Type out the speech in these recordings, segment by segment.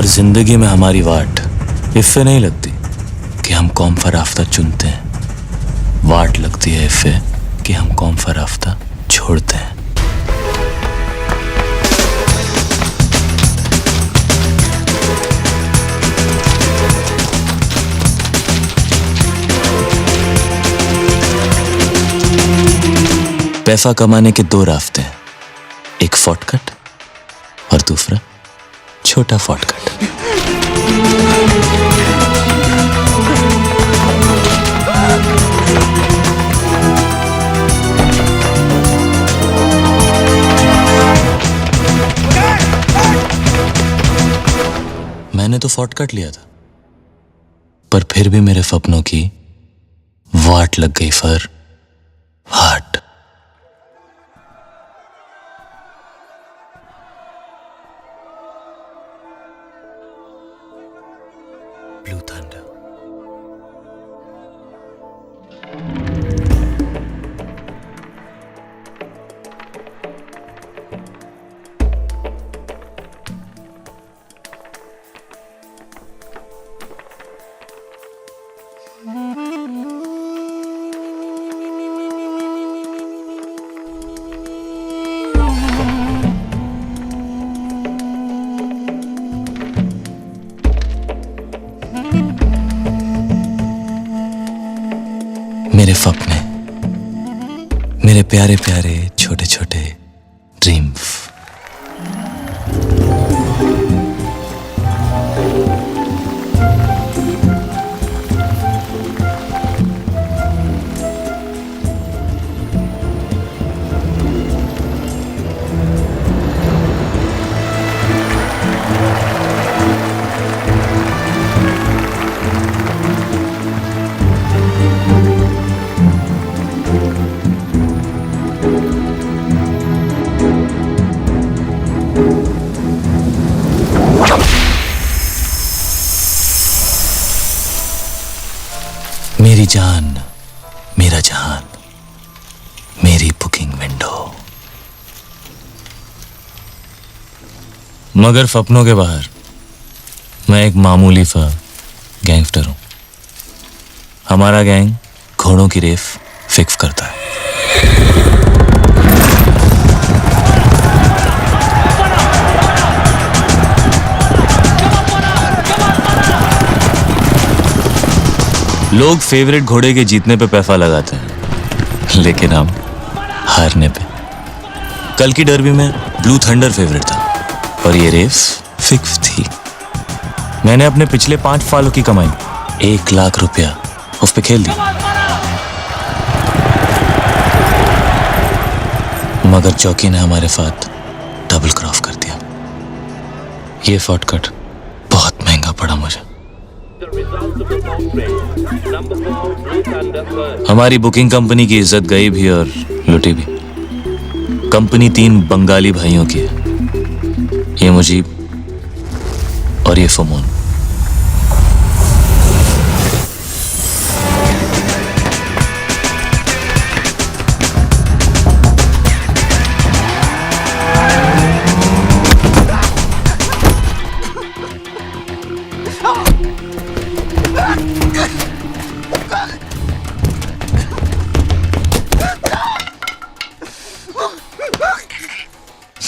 और जिंदगी में हमारी वाट इफ़े नहीं लगती कि हम कौम फराफ्ता चुनते हैं, वाट लगती है इफ़े कि हम कौम फराफ्ता छोड़ते हैं। पैसा कमाने के दो रास्ते हैं, एक शॉर्टकट और दूसरा छोटा शॉर्टकट। मैंने तो शॉर्टकट लिया था, पर फिर भी मेरे सपनों की वाट लग गई फर हाट। Blue thunder. मेरे सपने, मेरे प्यारे प्यारे छोटे छोटे ड्रीम्स। मेरी जान, मेरा जहान, मेरी बुकिंग विंडो। मगर सपनों के बाहर मैं एक मामूली सा गैंगस्टर हूं। हमारा गैंग घोड़ों की रेस फिक्स करता है। लोग फेवरेट घोड़े के जीतने पे पैसा लगाते हैं, लेकिन हम हारने पे। कल की डर्बी में ब्लू थंडर फेवरेट था और ये रेस फिक्स थी। मैंने अपने पिछले 5 सालों की कमाई 1 लाख रुपया उस पे खेल दी। मगर चौकी ने हमारे साथ डबल क्रॉस कर दिया। ये शॉर्टकट बहुत महंगा पड़ा मुझे। हमारी बुकिंग कंपनी की इज्जत गई भी और लुटी भी। कंपनी 3 बंगाली भाइयों की है, ये मुजीब और ये फमून।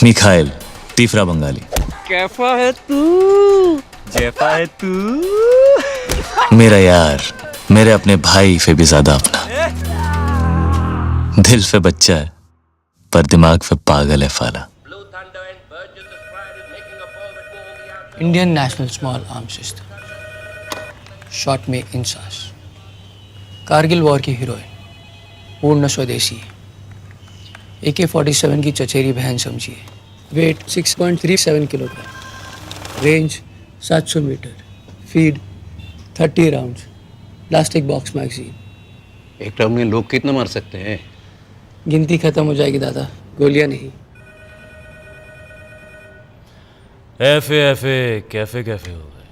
मिखाइल, तीसरा बंगाली। कैफा है तू? जैफा है तू? मेरा यार, मेरे अपने भाई से भी ज्यादा अपना। दिल से बच्चा है पर दिमाग से पागल है फाला। Indian national small arms system, short में इंसास। कारगिल वॉर की हीरोइन, पूर्ण स्वदेशी। AK-47 की चचेरी बहन समझिए। Weight 6.37 kilogram, range 700 metre, feed 30 rounds, plastic box magazine. एक राउंड में लोग कितना मार सकते हैं? गिनती खत्म हो जाएगी दादा, गोलियां नहीं। ऐफे ऐफे कैफे कैफे हो गए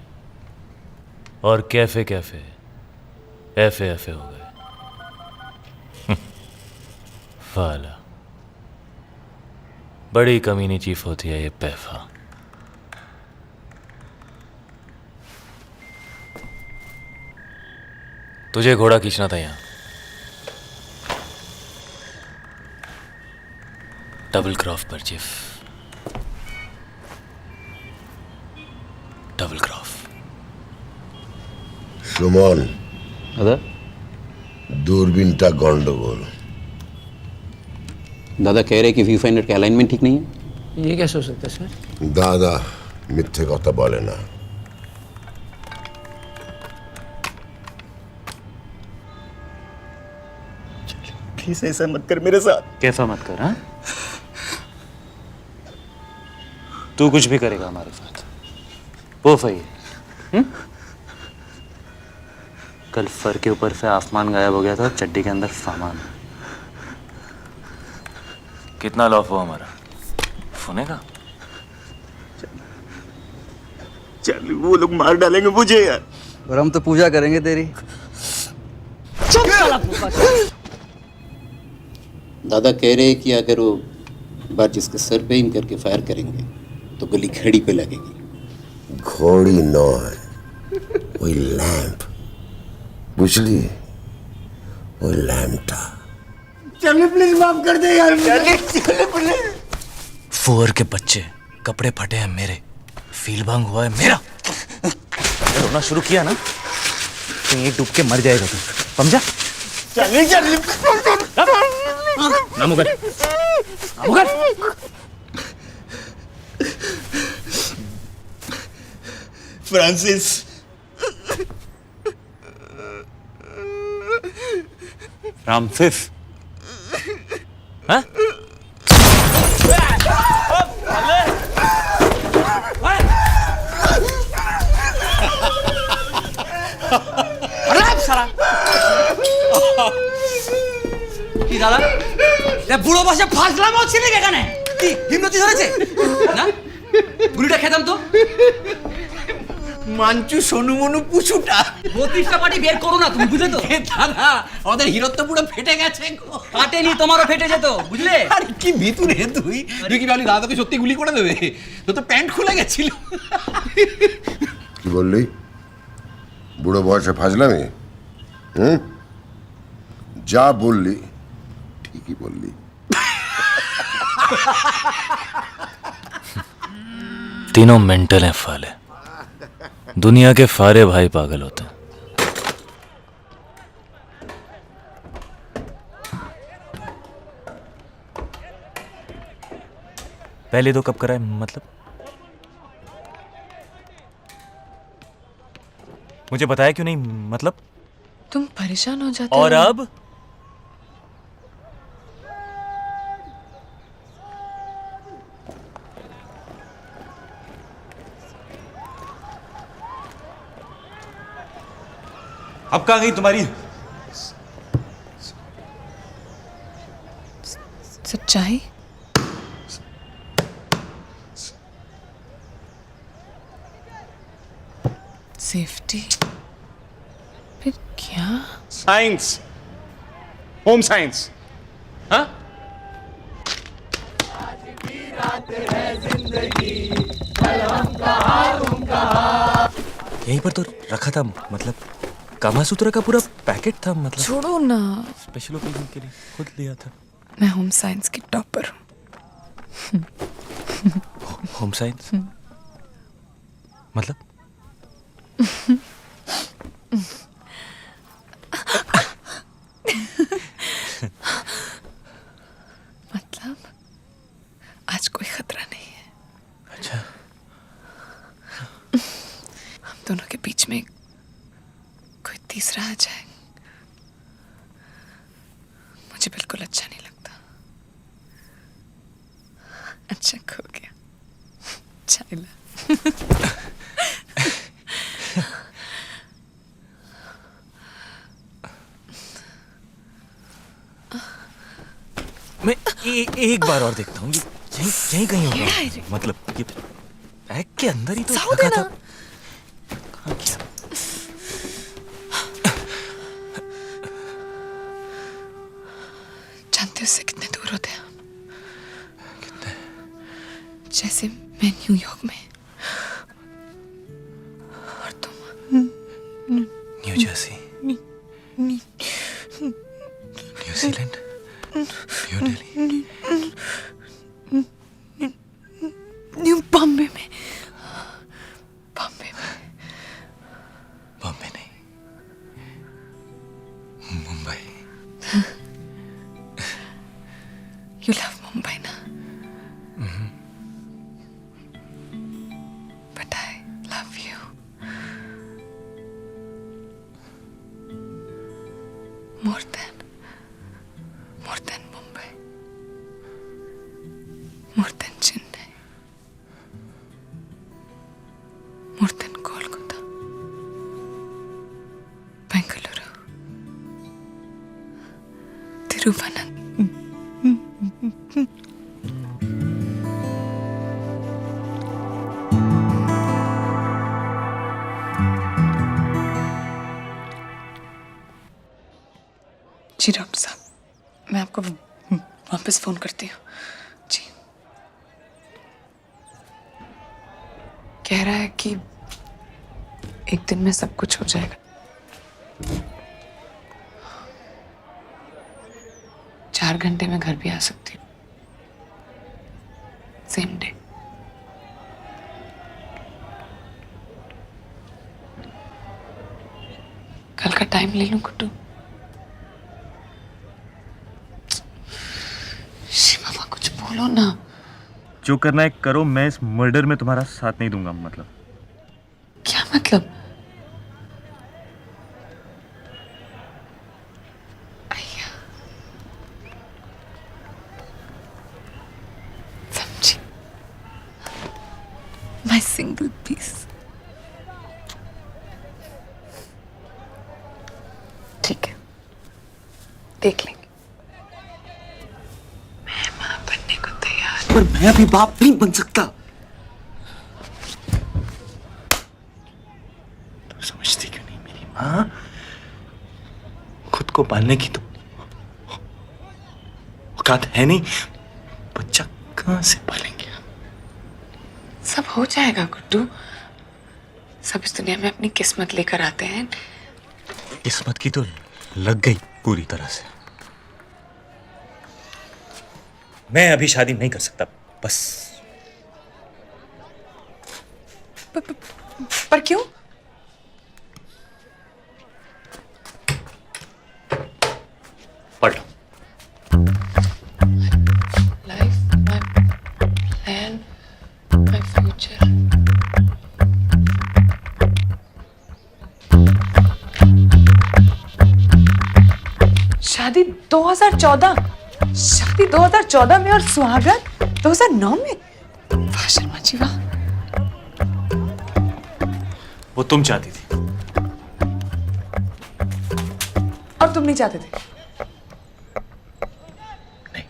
और कैफे कैफे ऐफे ऐफे हो गए। फाला, बड़ी कमीनी चीफ होती है ये पैफा। तुझे घोड़ा खींचना था यहाँ। डबल क्रॉफ पर चिफ, डबल क्रॉफ। সুমন, दादा দূরবীনটা গন্ডগোল। दादा कह रहे कि व्यू फाइंडर का अलाइनमेंट ठीक नहीं है। ये कैसे हो सकता है सर? দাদা মিথ্যে কথা বলে না। प्लीज ऐसा मत कर मेरे साथ। कैसा मत कर, हाँ? तू कुछ भी करेगा हमारे साथ, वो सही है। कल फर के ऊपर से आसमान गायब हो गया था, चड्डी के अंदर सामान। कितना लॉफ हुआ हमारा? सोने का? चल वो लोग मार डालेंगे मुझे यार। और हम तो पूजा करेंगे तेरी। दादा कह रहे कि अगर वो बार जिसके सर पे एम करके फायर करेंगे तो गोली घड़ी पे लगेगी। ঘড়ি নয়, ওই ল্যাম্প, বুঝলি? ওই ল্যাম্পটা। फुअर के बच्चे, कपड़े फटे हैं मेरे, फील भांग हुआ है मेरा। रोना शुरू किया ना तो एक डूब के मर जाएगा तू, समझा? ना मुगल, ना मुगल। फ्रांसिस, रामसिस, हाँ? কি দাদা, বুড়ো বসে ফাজলাম হচ্ছে নাকি এখানে? কি হিমনোসিস হয়েছে না? গুলিটা খেতাম তো। মাঞ্চু সোনু মনু পুচুটা 32টা পার্টি বের করো না তুমি, বুঝলে তো? দাদা ওদের হিরো তো পুরো ফেটে গেছে গো। কাটেনি, তোমারও ফেটে যেত, বুঝলে? আরে কি ভিতু রে তুই, তুই কি ভাবলি দাদাকে সত্যি গুলি করে দেবে? তো তো প্যান্ট খুলে গেছিল। কি বললি? বুড়ো বয়সে ফাজলামি? হুম, যা বললি ঠিকই বললি। तीनों मेंटल हैं फाले। दुनिया के फारे भाई पागल होते हैं। पहले तो कब कराए, मतलब? मुझे बताया क्यों नहीं, मतलब? तुम परेशान हो जाते और हो। अब अब कहाँ गई तुम्हारी सच्चाई? सेफ्टी? फिर क्या? Science, home science. हाँ यहीं पर तो रखा था, मतलब कामासूत्र का पूरा पैकेट था, मतलब छोड़ो ना, स्पेशल ओकेजन के लिए खुद लिया था। मैं होम साइंस की टॉपर हूँ। होम साइंस मतलब? मतलब आज कोई खतरा नहीं है। अच्छा, हम दोनों के बीच में कोई तीसरा आ जाए, मुझे बिल्कुल अच्छा नहीं लगता। अच्छा खो गया, चाइला। मैं एक बार और देखता हूँ, यहीं यहीं कहीं ये है होगा, रे। मतलब ये बैग के अंदर ही तो साऊ रखा देना। था। कहाँ गया? जानते हो उससे कितने दूर होते हैं हम? कितने? जैसे मैं न्यूयॉर्क में और तुम new Jersey. New Zealand, new Delhi, new Bombay में, बॉम्बे में, बॉम्बे नहीं, मुंबई। यू लव मुंबई ना? But I love you. More than Mumbai, more than Chennai, more than Kolkata, Bengaluru, Thiruvananthapuram. Ji doctor साहब, मैं आपको वापस फोन करती हूँ। जी, कह रहा है कि एक दिन में सब कुछ हो जाएगा। 4 घंटे में घर भी आ सकती हूँ, सेम डे। कल का टाइम ले लूं कुट्टू? शिवा, कुछ बोलो ना। जो करना है करो, मैं इस मर्डर में तुम्हारा साथ नहीं दूंगा। मतलब क्या मतलब? अय्या, समझी। My single piece. ठीक है, देख लेंगे। मैं मां बनने को तैयार। पर मैं अभी बाप नहीं बन सकता। तुम समझती क्यों नहीं? मेरी माँ खुद को पालने की तो औकात है नहीं। बच्चा कहाँ से पालेंगे हम? सब हो जाएगा गुड्डू। सब इस दुनिया में अपनी किस्मत लेकर आते हैं। किस्मत की तो लग गई पूरी तरह से। मैं अभी शादी नहीं कर सकता, बस। पर क्यों? पढ़ लो। Life, my plan, my future. शादी 2014, शादी 2014 में और सुहागन 2009 में। वाह शर्मा जी वाह। वो तुम चाहती थी। और तुम नहीं चाहते थे? नहीं।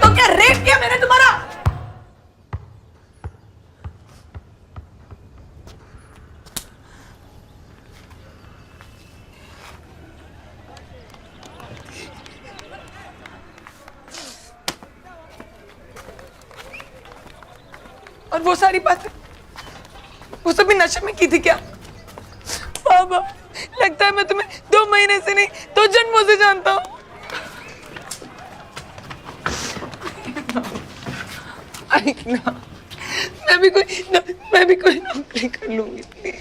तो क्या रेप किया मैंने तुम्हारा? और वो सारी बातें, वो सब भी नशे में की थी क्या? बाबा, लगता है मैं तुम्हें 2 महीने से नहीं 2 जन्मों से जानता हूँ। मैं भी कोई नौकरी कर लूंगी प्लीज।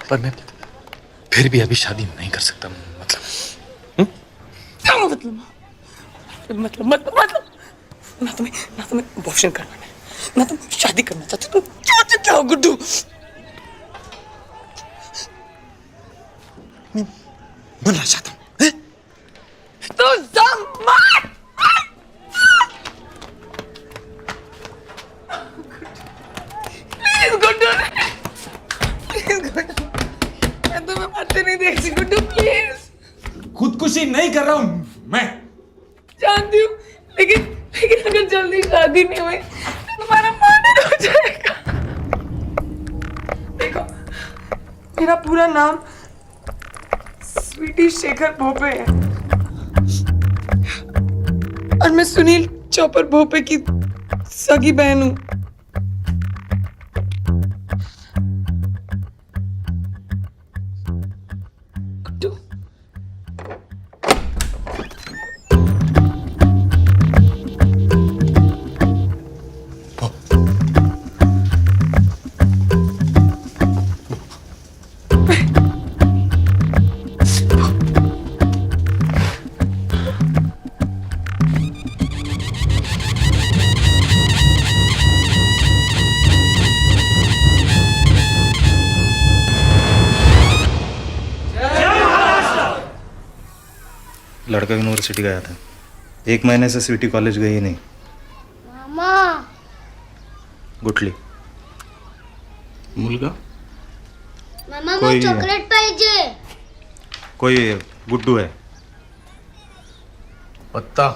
पर मैं फिर भी अभी शादी नहीं कर सकता। मतलब ना तुम्हें अबॉर्शन करना है, ना तुम शादी करना चाहते। तुम क्या चाहते हो गुड्डू? मैं मरना चाहता हूँ। तो जम मार। प्लीज गुड्डू, प्लीज गुड्डू, मैं तुम्हें मरते नहीं देखती गुड्डू, प्लीज। खुदकुशी नहीं कर रहा हूँ मैं। जानती हूँ, लेकिन अगर जल्दी शादी नहीं हुई तो तुम्हारा मर्डर हो जाएगा। देखो, मेरा पूरा नाम स्वीटी शेखर भोपे है और मैं सुनील चौपर भोपे की सगी बहन हूँ। लड़का यूनिवर्सिटी गया था, 1 महीने से सिटी कॉलेज गई नहीं। मामा गुटली मुलगा मामा कोई- मला चॉकलेट पाहिजे. कोई गुड्डू है, पत्ता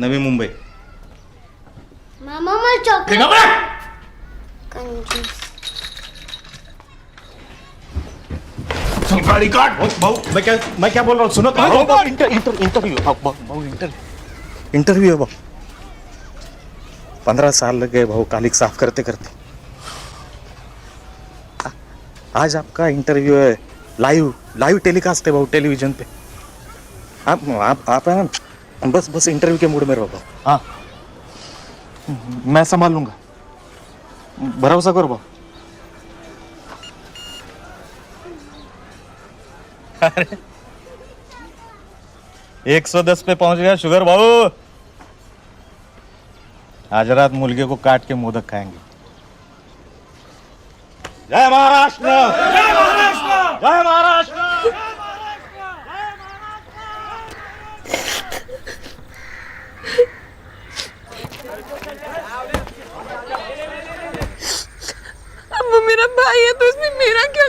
नवी मुंबई। मामा मला चॉकलेट. कंजूस. गाड़ी काट। भाऊ मैं क्या बोल रहा हूँ सुनो तो। इंटरव्यू है भाऊ। 15 साल लग गए भाऊ कालिक साफ करते करते। आज आपका इंटरव्यू है, लाइव टेलीकास्ट है भाऊ टेलीविजन पे। आप है ना, बस इंटरव्यू के मूड में रहो भाऊ। हाँ मैं संभाल लूंगा, भरोसा करो भाऊ। अरे 110 पे पहुंच गया शुगर बाबू। आज रात मुर्गे को काट के मोदक खाएंगे। जय महाराष्ट्र, जय महाराष्ट्र, जय महाराष्ट्र। अब वो मेरा भाई है तो इसमें मेरा क्या?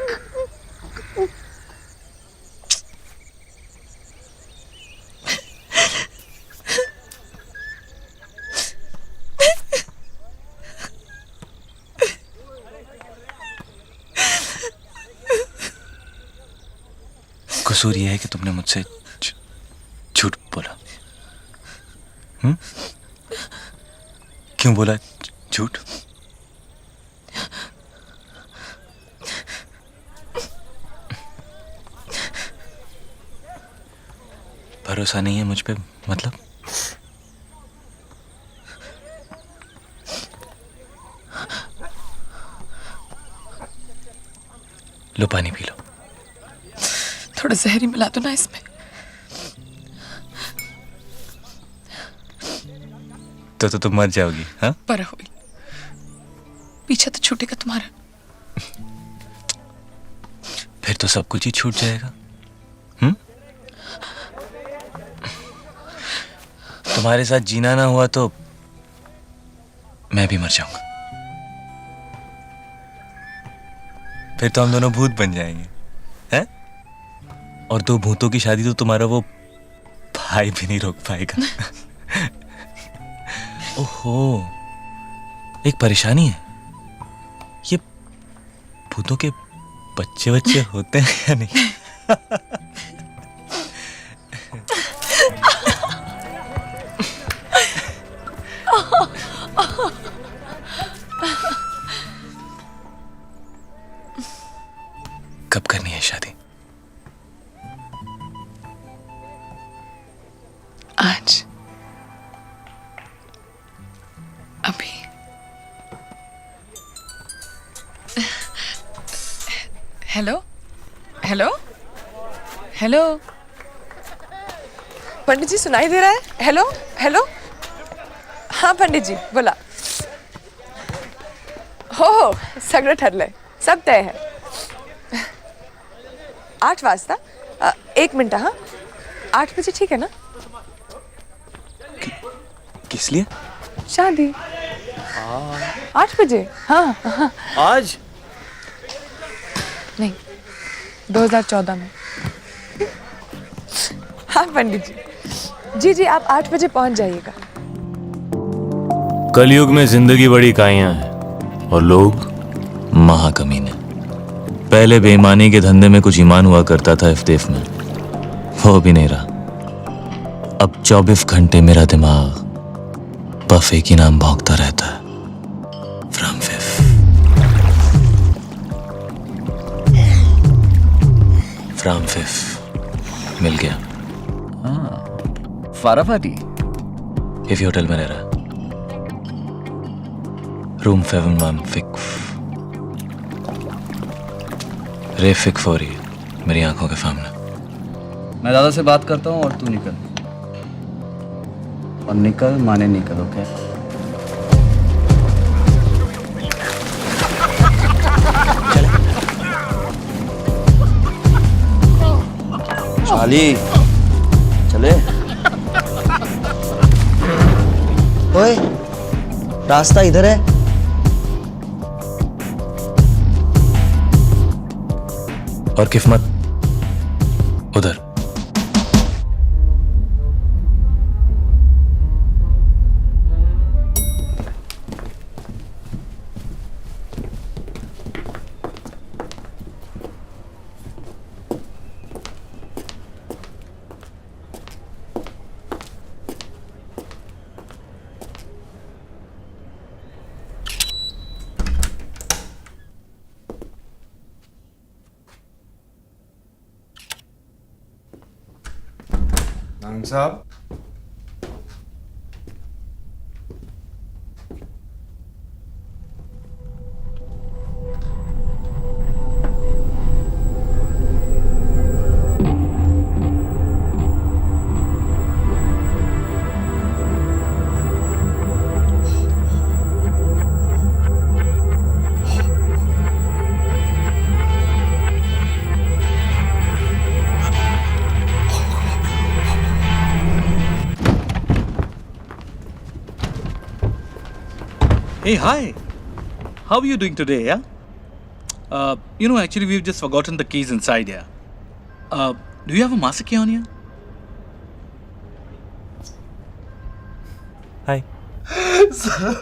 कसूर यह है कि तुमने मुझसे झूठ बोला। क्यों बोला झूठ? भरोसा नहीं है मुझ पे मतलब? लो पानी पी लो। थोड़ा जहर ही मिला दो ना इसमें। तो तुम मर जाओगी। हाँ पर हुई पीछा तो छूटेगा तुम्हारा। फिर तो सब कुछ ही छूट जाएगा। तुम्हारे साथ जीना ना हुआ तो मैं भी मर जाऊंगा। फिर तो हम दोनों भूत बन जाएंगे हैं? और 2 भूतों की शादी तो तुम्हारा वो भाई भी नहीं रोक पाएगा। ओहो, एक परेशानी है। ये भूतों के बच्चे होते हैं या नहीं? कब करनी है शादी? आज, अभी। हेलो हेलो हेलो, पंडित जी सुनाई दे रहा है? हेलो हेलो, हाँ पंडित जी बोला। हो सगळं ठरलंय, सब तय है। 8 वाजता 1 मिनट। हाँ 8 बजे ठीक है ना? किस लिए? शादी 8 बजे। हाँ, हाँ आज नहीं, 2014 में। हाँ पंडित जी, जी आप 8 बजे पहुंच जाइएगा। कलयुग में जिंदगी बड़ी काइयां हैं और लोग महाकमीने। पहले बेईमानी के धंधे में कुछ ईमान हुआ करता था इफ्तेफ में, वो भी नहीं रहा। अब 24 घंटे मेरा दिमाग बफे की नाम भौंकता रहता है। फ्रॉम फिफ मिल गया। फाराफाटी इफ होटल में रह रहा, रूम 7-1 फिक्स। रे फिक हो रही है मेरी आंखों के सामने। मैं दादा से बात करता हूँ और तू निकल, और निकल माने निकल, ओके? चाली चले। ओए रास्ता इधर है। और किस्मत उधर। नाम साहब, Hey, hi. How are you doing today, yeah? Actually, we've just forgotten the keys inside here. Do you have a master key on you? Hi. Sir,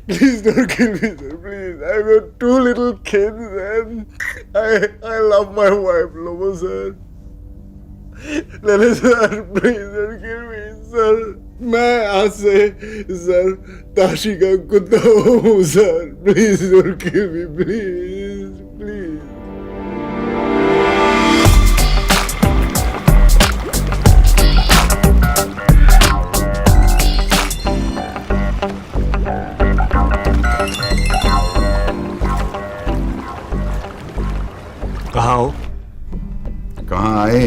please don't kill me, sir, please. I've got 2 little kids and I love my wife, Lobo, sir. Sir, please don't kill me, sir. मैं आज से sir Tashi का कुत्ता हूँ sir. Please don't kill me, please please. कहाँ हो? कहाँ आए?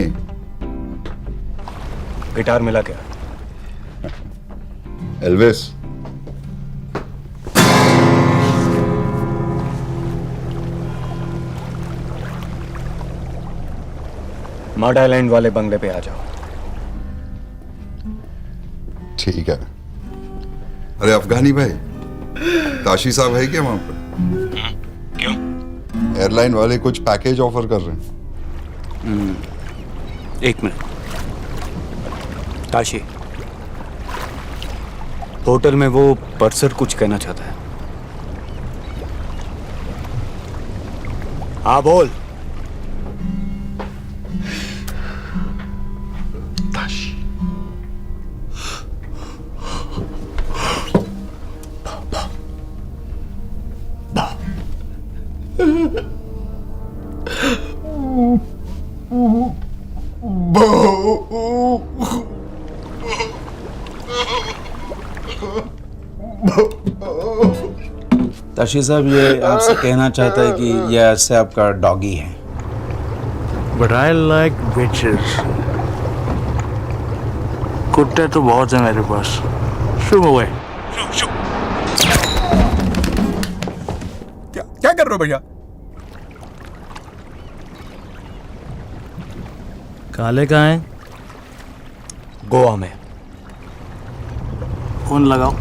गिटार मिला क्या? एल्विस, मड आइलैंड वाले बंगले पे आ जाओ। ठीक है। अरे अफगानी भाई, ताशी साहब है क्या वहां पर? क्यों? एयरलाइन वाले कुछ पैकेज ऑफर कर रहे हैं। 1 मिनट। ताशी, होटल में वो पर्सर कुछ कहना चाहता है। हाँ बोल। ताशी, ताशी साहब ये आपसे कहना चाहता है कि ये ऐसे आपका डॉगी है। But I like bitches. कुत्ते तो बहुत है मेरे पास। शुभ हुए। क्या कर रहे हो भैया? काले कहाँ हैं? गोवा में। फोन लगाओ,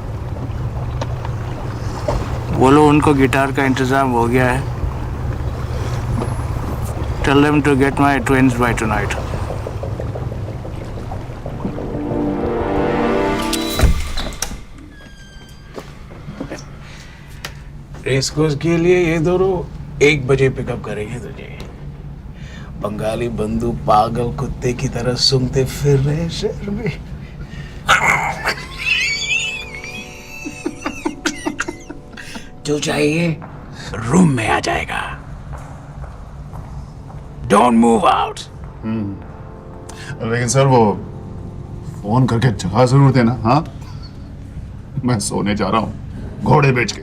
बोलो उनको गिटार का इंतजाम हो गया है। Tell them to get my twins by tonight. Race course के लिए ये दोनों 1 बजे पिकअप करेंगे तुझे। बंगाली बंधु पागल कुत्ते की तरह सूंघते फिर रहे शहर में। जो चाहिए रूम में आ जाएगा। Don't move out. लेकिन सर वो फोन करके जगह जरूर देना। हाँ, मैं सोने जा रहा हूँ घोड़े बेच के।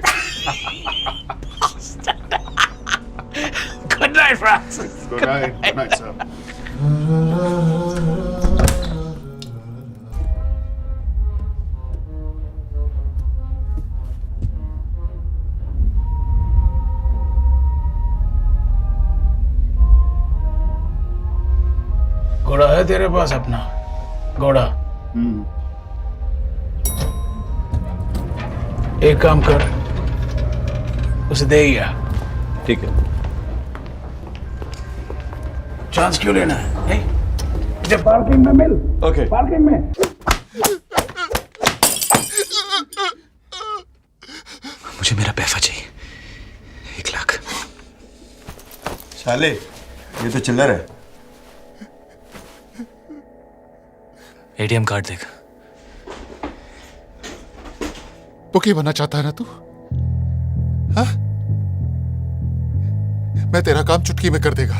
Good night Francis. Good night sir. घोड़ा है तेरे पास अपना? घोड़ा? एक काम कर, उसे दे ही आ। ठीक है। चांस क्यों लेना है? मुझे पार्किंग में मिल। ओके। पार्किंग में। मुझे मेरा पैसा चाहिए, 1 लाख। साले ये तो चिल्लर है। एटीएम कार्ड देख। बुकी बनना चाहता है ना तू? हाँ? मैं तेरा काम चुटकी में कर देगा।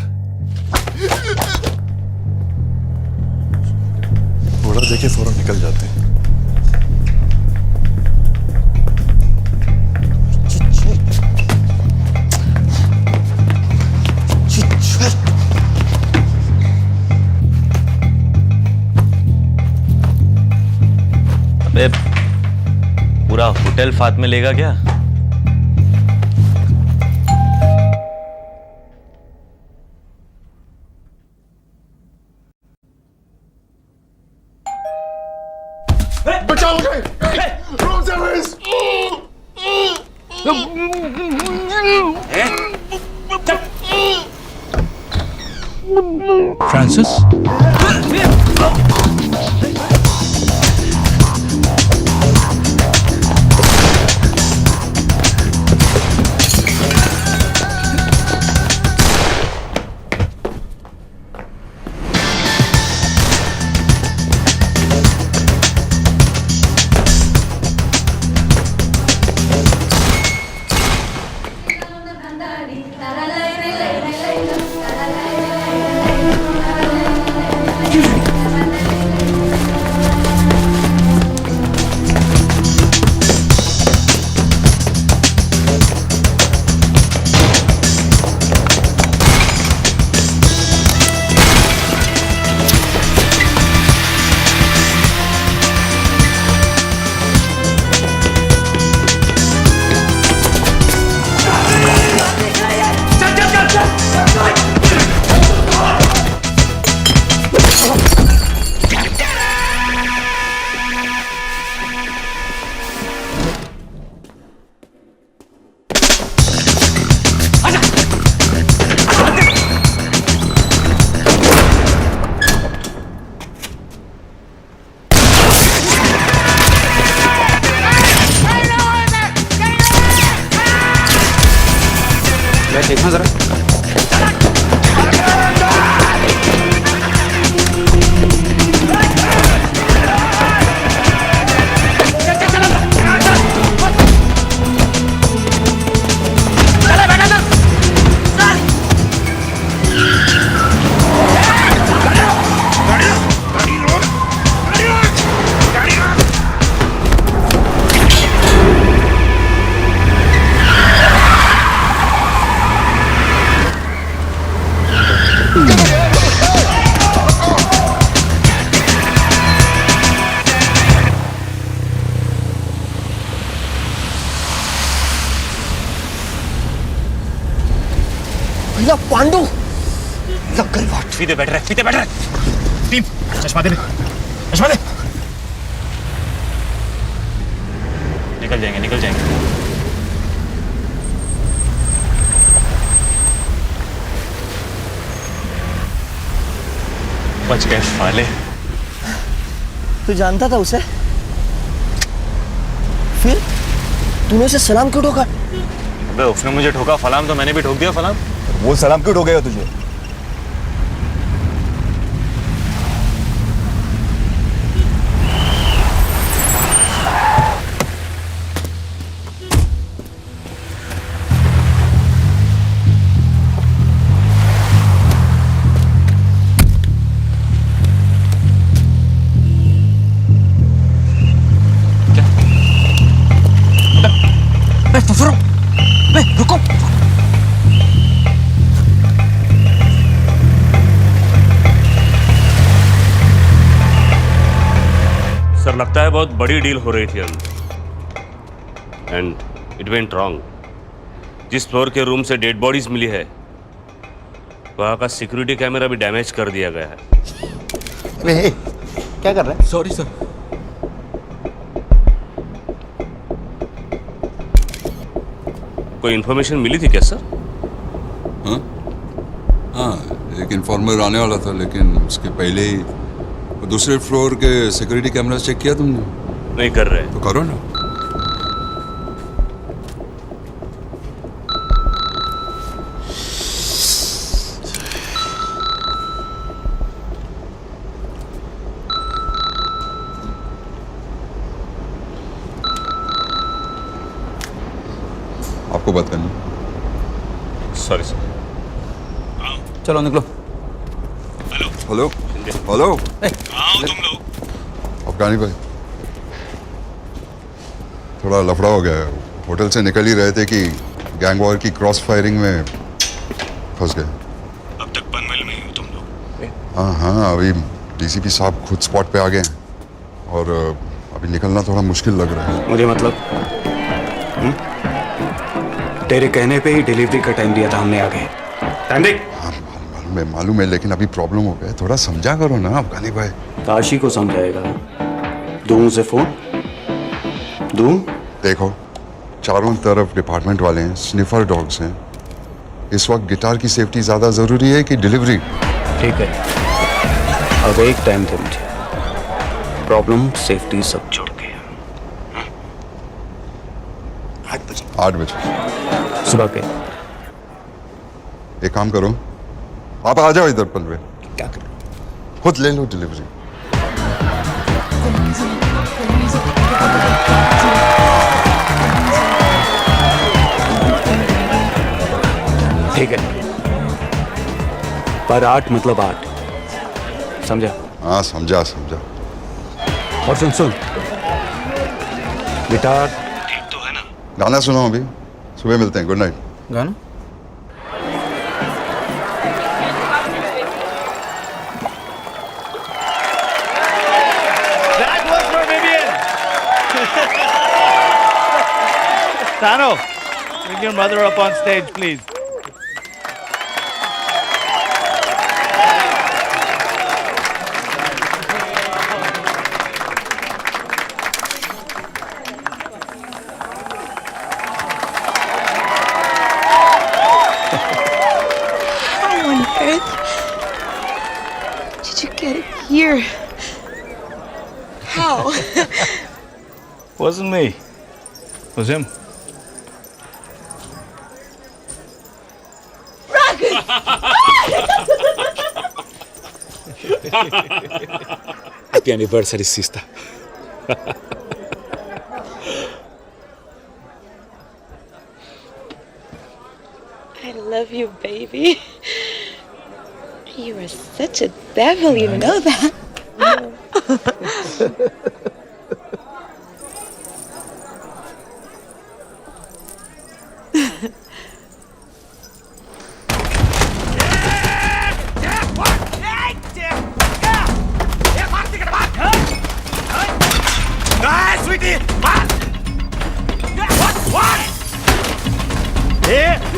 घोड़ा देखे फौरन निकल जाते हैं। अबे पूरा होटल फात में लेगा क्या? बचाओ मुझे! Room service! फ्रांसिस? देखना जरा। पांडु लग गई बात। फीते बैठ रहे टीम, चश्मा दे। निकल जाएंगे। बच गए साले। तू जानता था उसे? फिर तूने उसे सलाम क्यों ठोका? अबे उसने मुझे ठोका, फलाम तो मैंने भी ठोक दिया। फलाम वो सलाम क्यों ठोकेगा तुझे? बहुत बड़ी डील हो रही थी अंदर एंड इट वेंट रॉन्ग। जिस फ्लोर के रूम से डेड बॉडीज मिली है वहाँ का सिक्योरिटी कैमरा भी डैमेज कर दिया गया है। क्या कर रहे हैं? Sorry sir. कोई इन्फॉर्मेशन मिली थी क्या सर? हाँ, एक इन्फॉर्मर आने वाला था, लेकिन उसके पहले ही दूसरे फ्लोर के सिक्योरिटी कैमरा चेक किया तुमने? नहीं कर रहे। तो करो ना। आपको बात करनी। Sorry sir. चलो निकलो। Hello hello. अफगानी भाई, थोड़ा लफड़ा हो गया है। होटल से निकल ही रहे थे कि गैंग वॉर की क्रॉस फायरिंग में फंस गए। अब तक पनवेल में ही हो तुम लोग? हाँ हाँ, अभी डीसीपी साहब खुद स्पॉट पे आ गए हैं और अभी निकलना थोड़ा मुश्किल लग रहा है। मुझे मतलब तेरे कहने पे ही डिलीवरी का टाइम दिया था हमने आगे। टाइम देख। हाँ मालूम है, लेकिन अभी प्रॉब्लम हो गया। थोड़ा समझा करो ना अफगानी भाई। ताशी को समझाएगा। दूं से फोन दूं? देखो, चारों तरफ डिपार्टमेंट वाले हैं, स्निफर डॉग्स हैं। इस वक्त गिटार की सेफ्टी ज्यादा जरूरी है कि डिलीवरी? ठीक है, अब एक टाइम दे मुझे। प्रॉब्लम सेफ्टी सब छोड़ के 8 बजे सुबह के। एक काम करो, आप आ जाओ इधर पनवेल। क्या करूं? खुद ले लो डिलीवरी। ठीक है, पर 8 मतलब 8, समझा? हाँ समझा समझा। और सुन गिटार ठीक तो है ना? गाना सुनाओ, अभी सुबह मिलते हैं। Good night. गाना? Tano, bring your mother up on stage, please. How on earth did you get it here? How? Wasn't me. It was him. Happy anniversary, sister. I love you, baby. You are such a devil, you know that?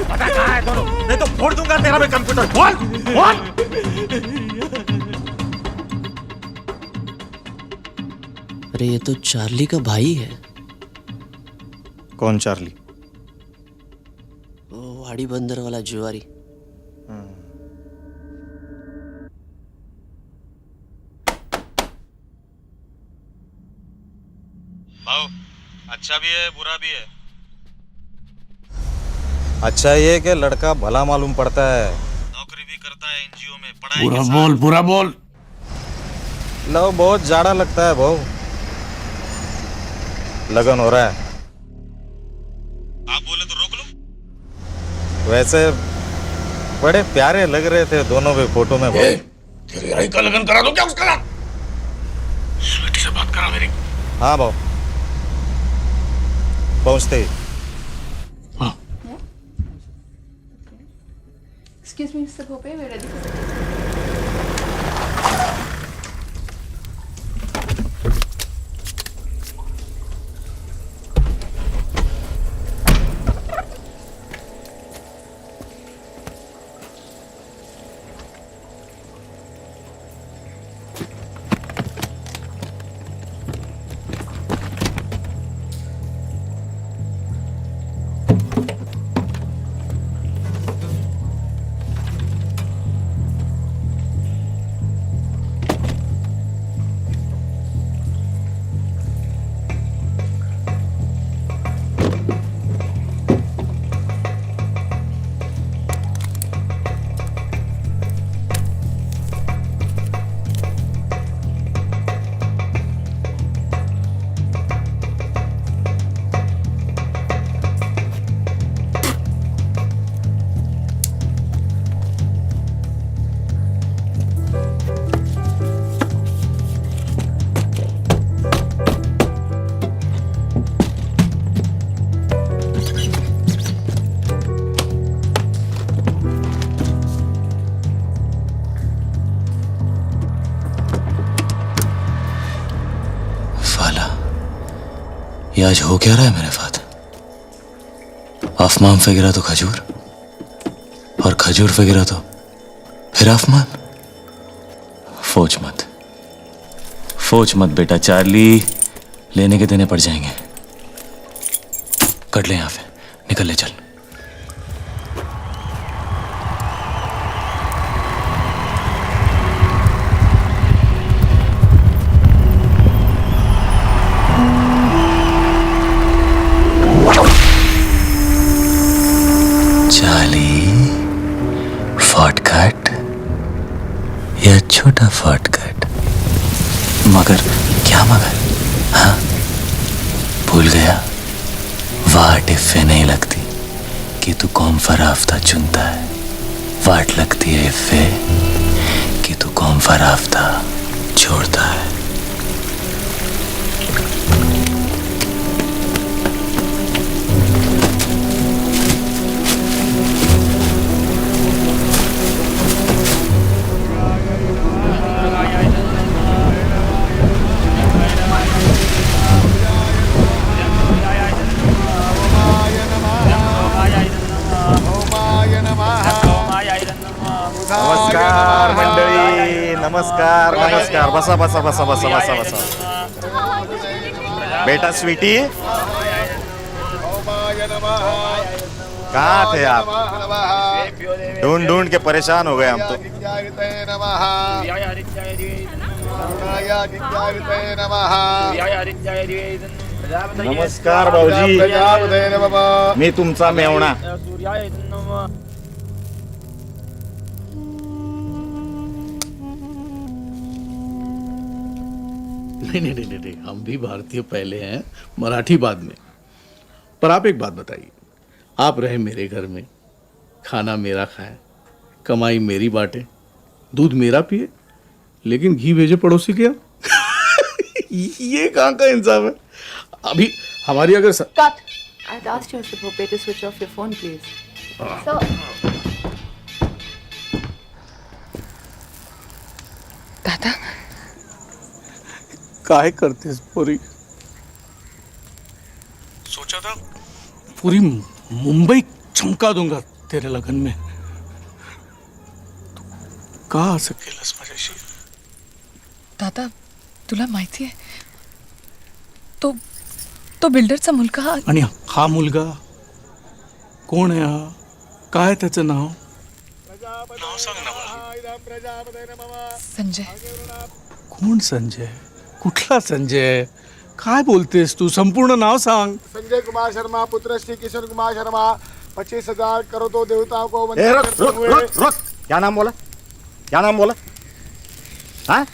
पता कहाँ है दोनों? नहीं तो फोड़ दूंगा तेरा मैं कंप्यूटर। बोल बोल। अरे ये तो चार्ली का भाई है। कौन चार्ली? वो वाड़ी बंदर वाला जुआरी। भाव अच्छा भी है बुरा भी है। अच्छा ये कि लड़का भला मालूम पड़ता है, नौकरी भी करता है एनजीओ में, पढ़ाई पूरा बोल पूरा बोल। लो बहुत जाड़ा लगता है भाऊ। लगन हो रहा है। आप बोले तो रोक लो। वैसे बड़े प्यारे लग रहे थे दोनों भी फोटो में भाऊ। तेरे भाई का लगन करा दो क्या उसका साथ? बेटी से बात करा मेरी। हाँ भाऊ, पहुंचते ही। Excuse me, Mr. Bhope, we're ready. ये आज हो क्या रहा है मेरे साथ? आसमान वगैरह तो खजूर, और खजूर वगैरह तो फिर आसमान। फोच मत बेटा, चार्ली लेने के देने पड़ जाएंगे। कट ले यहाँ से, निकल ले चल। चार्ली, शॉर्टकट या छोटा शॉर्टकट? मगर क्या मगर? हाँ, भूल गया? वाट इफ़े नहीं लगती कि तू कौन सा रास्ता चुनता है, वाट लगती है इफ़े कि तू कौन सा रास्ता छोड़ता है। नमस्कार मंडळी, नमस्कार नमस्कार. बसा बसा बसा बसा बसा बसा. बेटा स्वीटी, कहाँ थे आप? ढूंढ ढूंढ के परेशान हो गए हम तो. नमस्कार भाऊजी, मी तुमचा मेवणा. नहीं, हम भी भारतीय पहले हैं, मराठी बाद में. पर आप एक बात बताइए, आप रहे मेरे घर में, खाना मेरा खाए, कमाई मेरी बांटे, दूध मेरा पिए, लेकिन घी भेजे पड़ोसी के यहाँ. ये कहाँ का इंसाफ है? अभी हमारी अगर Cut. I'd asked you, Mr. Pope, to switch off your phone, please. So, दादा, काय करतेस पोरी? सोचा था पूरी मुंबई चमका दूंगा तेरे लगन में. तू का असं केलंस माझ्याशी? दादा, तुला माहिती आहे तो बिल्डरचा मुलगा. आणि हा मुलगा कोण आहे? हा काय त्याचं नाव? नाव सांग ना मला. संजय. कोण संजय? कुठला संजय? काय बोलतेस तू? संपूर्ण नाव सांग. संजय कुमार शर्मा, पुत्र श्री किशोर कुमार शर्मा. 25,000 करोड़ों देवताओं को रुक. क्या नाम बोला? क्या नाम बोला? हाँ,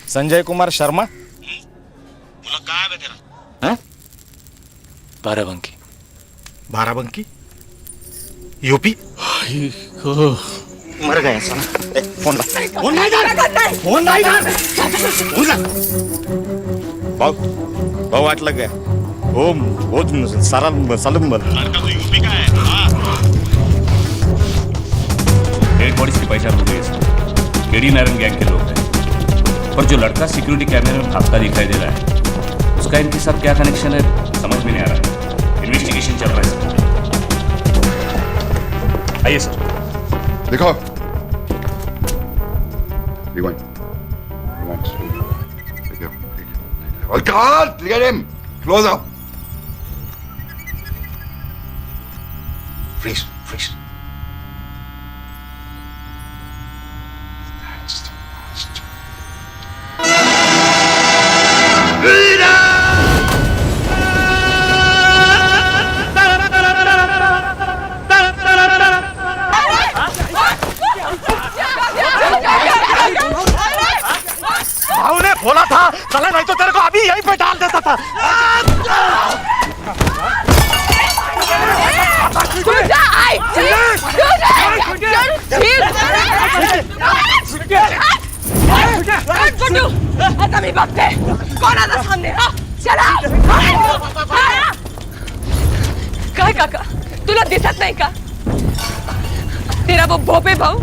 संजय कुमार शर्मा. हाँ? बाराबंकी. बाराबंकी यूपी. मर गया साला. फोन ला. फोन नहीं कर. फोन नहीं कर. फोन ला. भाऊ वाटलं गया. वो सारा सलम यूपी का है. डेड बॉडीज की पहचान हो गई है. केडी नारायण गैंग के लोग हैं, पर जो लड़का सिक्योरिटी कैमरे में भागता दिखाई दे रहा है, उसका इनके साथ क्या कनेक्शन है समझ में नहीं आ रहा. इन्वेस्टिगेशन चल रहा है सर. आइए सर. देखो और God, get him close up. Freeze. भाऊ ने बोला था चला, नहीं तो तेरे को अभी यहीं पे डाल देता था. आता मी बघते कोणाचा सामने. चला. काय काका, तुला दिसत नहीं का? तेरा वो भोपे भाऊ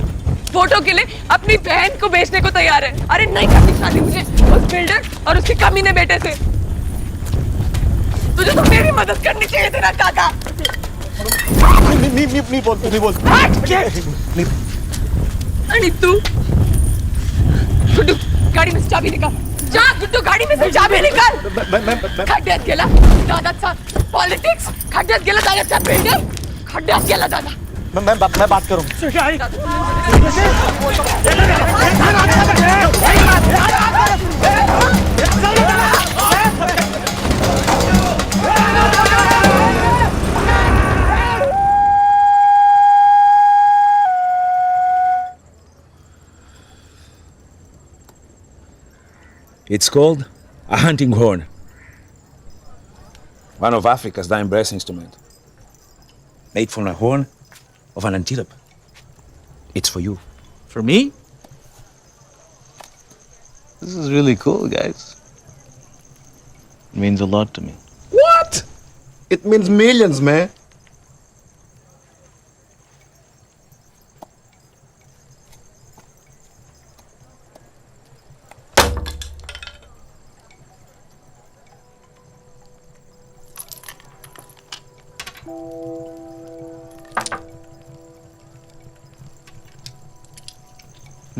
फोटो के लिए अपनी बहन को बेचने को तैयार है. अरे नहीं करनी शादी मुझे उस बिल्डर और उसके कमीने बेटे से. तुझे तो मेरी मदद करनी चाहिए थी ना काका। नहीं बोलते। आणि तू गुड्डू गाडी में से चाबी निकाल। जा गुड्डू गाडी में से चाबी निकाल। खड्ड्यात गेला दादाचा पॉलिटिक्स, खड्ड्यात गेला दादाचा बिल्डर, खड्ड्यात गेला दादा। मैं बात करूं। It's called a hunting horn. One of Africa's dying brass instruments. Made from a horn of an antelope. It's for you. For me? This is really cool, guys. It means a lot to me. What? It means millions, man.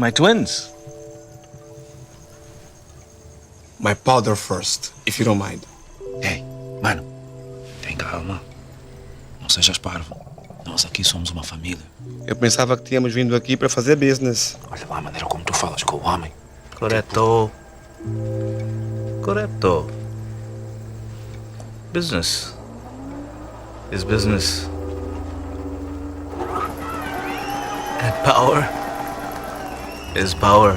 My twins. My powder first, if you don't mind. Ei, mano, tem calma. Não sejas parvo. Nós aqui somos uma família. Eu pensava que tínhamos vindo aqui para fazer business. Olha lá a maneira como tu falas com o homem. Corretto. Corretto. Business is business. And power is power.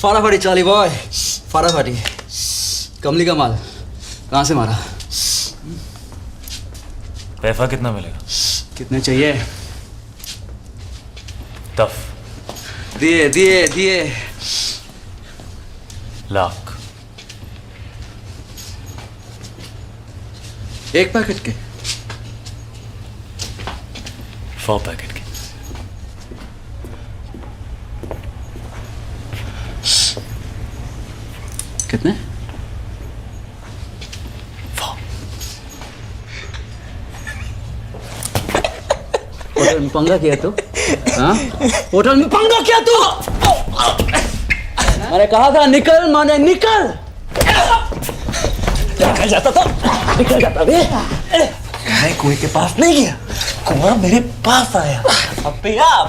फटाफटी चाली boy, फटाफटी। कमली का माल कहाँ से मारा? पैसा कितना मिलेगा? कितने चाहिए? टफ। दिए दिए दिए। लाख। एक पैकेट के? 4 पैकेट के। कितने? 4। होटल में पंगा किया तू? हाँ? होटल में पंगा किया तू? मैंने कहा था निकल, माने निकल। निकल जाता था, निकल जाता भी। मैं कुएं के पास नहीं गया, कुआं मेरे पास आया अपने आप।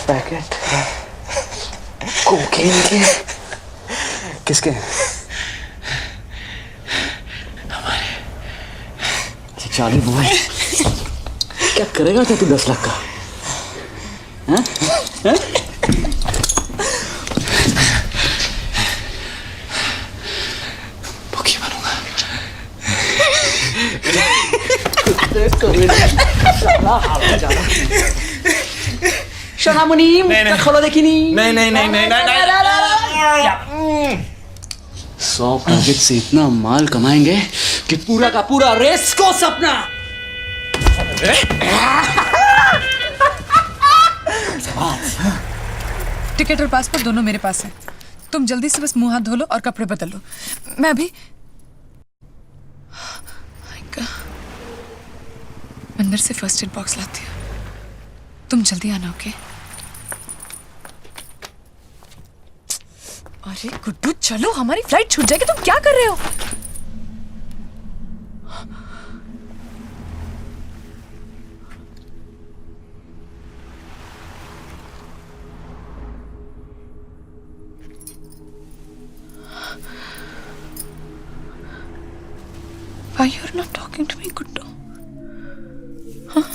पैकेट कोकेन के? किसके? हमारे। चाली बॉय, क्या करेगा क्या तू 10 लाख का? हैं? हैं? भूखी बनूंगा। शनामुनी, खोलो देखिनी। नहीं। 100 पैकेट से इतना माल कमाएंगे कि पूरा का पूरा रेस को सपना। टिकट और पासपोर्ट दोनों मेरे पास है। तुम जल्दी से बस मुंह हाथ धो लो और कपड़े बदल लो। मैं अभी अंदर से फर्स्ट एड बॉक्स लाती हूँ। तुम जल्दी आना, ओके? अरे गुड्डू चलो, हमारी फ्लाइट छूट जाएगी। तुम क्या कर रहे हो? Why you're not talking to me, Guddu? Huh?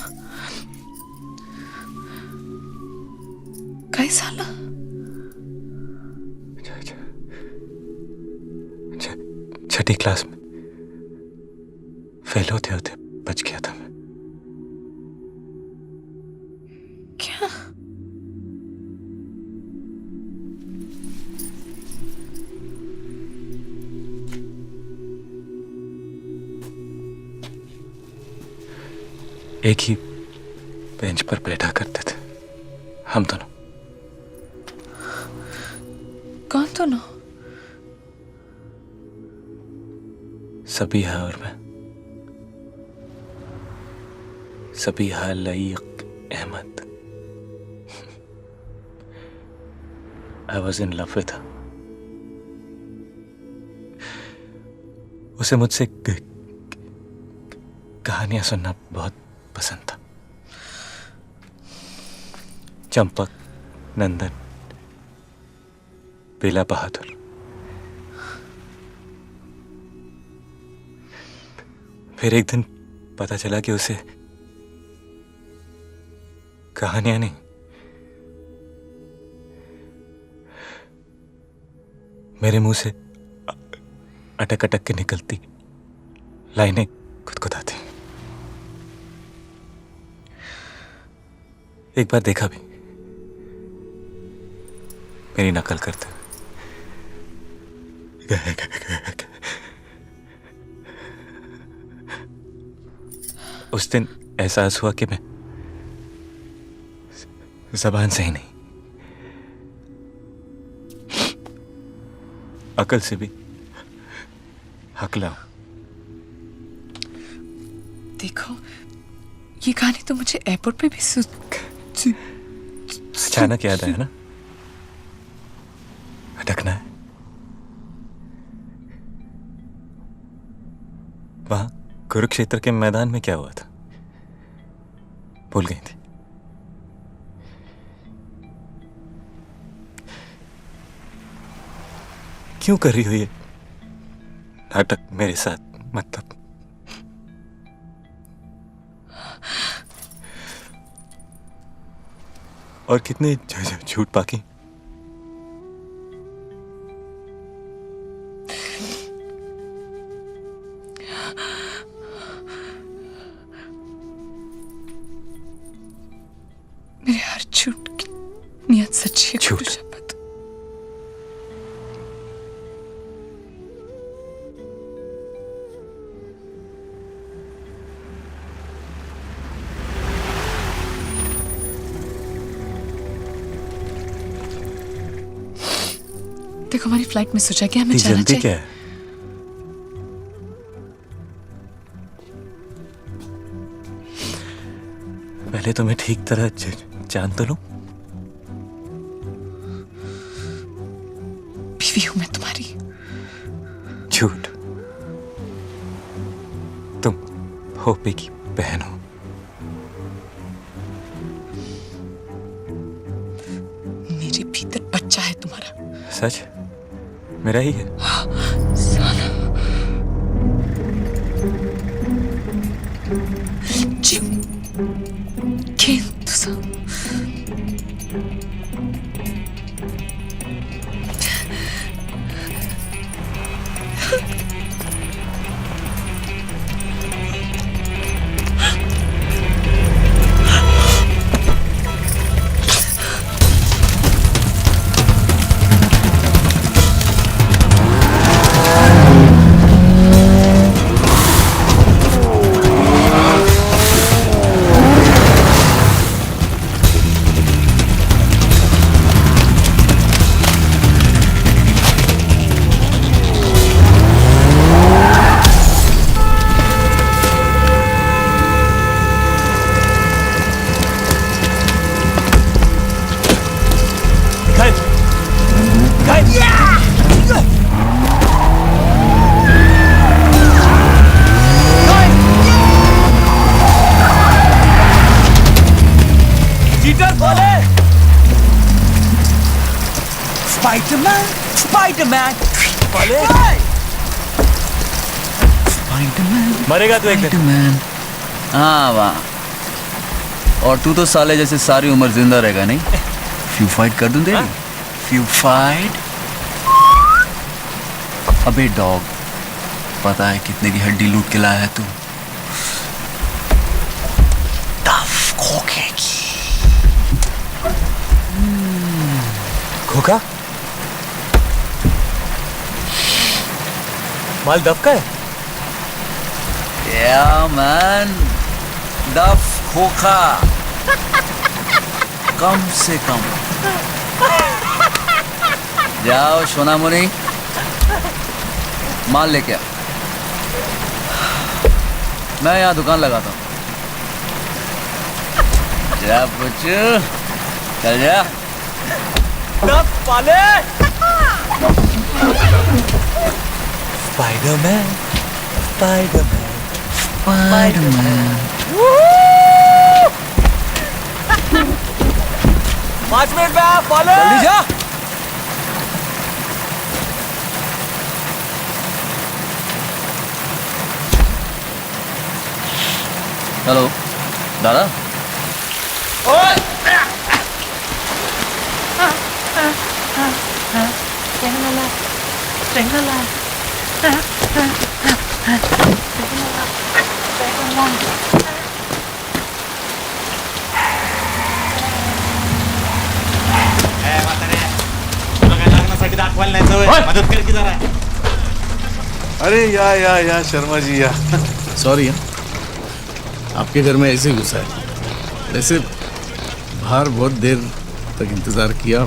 कैसा ला? छठी क्लास में फेल होते होते बच गया था मैं। क्या? एक ही बेंच पर बैठा करते थे हम दोनों। कौन दोनों? सबीहा और मैं। Sabiha Laeeq Ahmad. I was in love with her. उसे मुझसे कहानियां सुनना बहुत पसंद था। चंपक, नंदन, बेला बहादुर। फिर एक दिन पता चला कि उसे कहानियां नहीं, मेरे मुंह से अटक अटक के निकलती लाइनें खुदखुदाती। एक बार देखा भी, मेरी नकल करते। उस दिन एहसास हुआ कि मैं ज़बान से ही नहीं, अकल से भी हकला हूं। देखो, ये कहानी तो मुझे एयरपोर्ट पे भी अचानक याद आया ना, अटकना है। वहां कुरुक्षेत्र के मैदान में क्या हुआ था, भूल गई थी। क्यों कर रही हो ये नाटक मेरे साथ? मतलब और कितने झूठ बाकी? मेरे हर झूठ की नियत सच्ची है। झूठ? शपथ। देखो, हमारी फ्लाइट मिस हो जाएगी, हमें जाना जल्दी चाहिए। क्या है? पहले तो मैं ठीक तरह जान तो लूं। बीवी हूं मैं तुम्हारी। झूठ। तुम होपे की बहन हो। मेरे भीतर बच्चा है तुम्हारा। सच? मेरा ही है। साला। जीव खेल तुझा। स्पाइडरमैन, स्पाइडरमैन, स्पाइडरमैन मरेगा तू एक दिन। स्पाइडरमैन। हाँ वाह। और तू तो साले जैसे सारी उम्र जिंदा रहेगा नहीं? फ्यू फाइट कर दूं तेरी? Few fight? अबे डॉग, पता है कितने की हड्डी लूट के लाया है तू? टफ खोखे की। खोखा? माल दफ का है? Yeah, man. Duff खोखा कम से कम। जाओ सोनामुनी, माल लेके आ। मैं यहाँ दुकान लगाता हूँ। जा बच्चू, चल जा। पाले स्पाइडरमैन, स्पाइडरमैन, स्पाइडरमैन। 5 मिनट में आ पाले, जल्दी जा। हेलो दादा। मदत कर की जरा। अरे या शर्मा जी या सॉरी आपके घर में ऐसे घुसा है। वैसे बाहर बहुत देर तक इंतजार किया,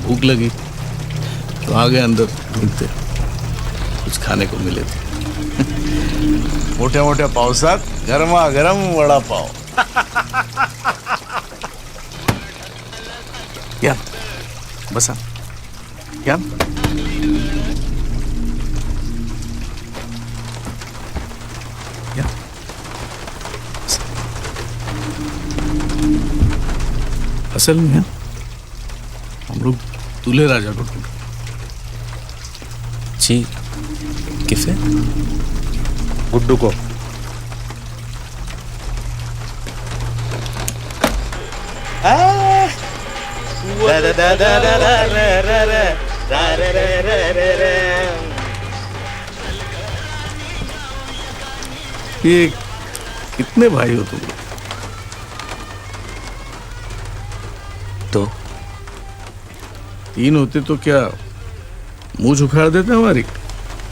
भूख लगी तो आ गए अंदर ढूंढते, कुछ खाने को मिले थे। मोठ्या मोठ्या पावसात गरमागरम वडा पाव। या बसा या। असल में हम लोग दूल्हे राजा को ढूंढ। जी किसे? गुड्डू को। ये कितने भाई हो तुम लोग? तो 3 होते तो क्या मुंह उखाड़ देते हमारी?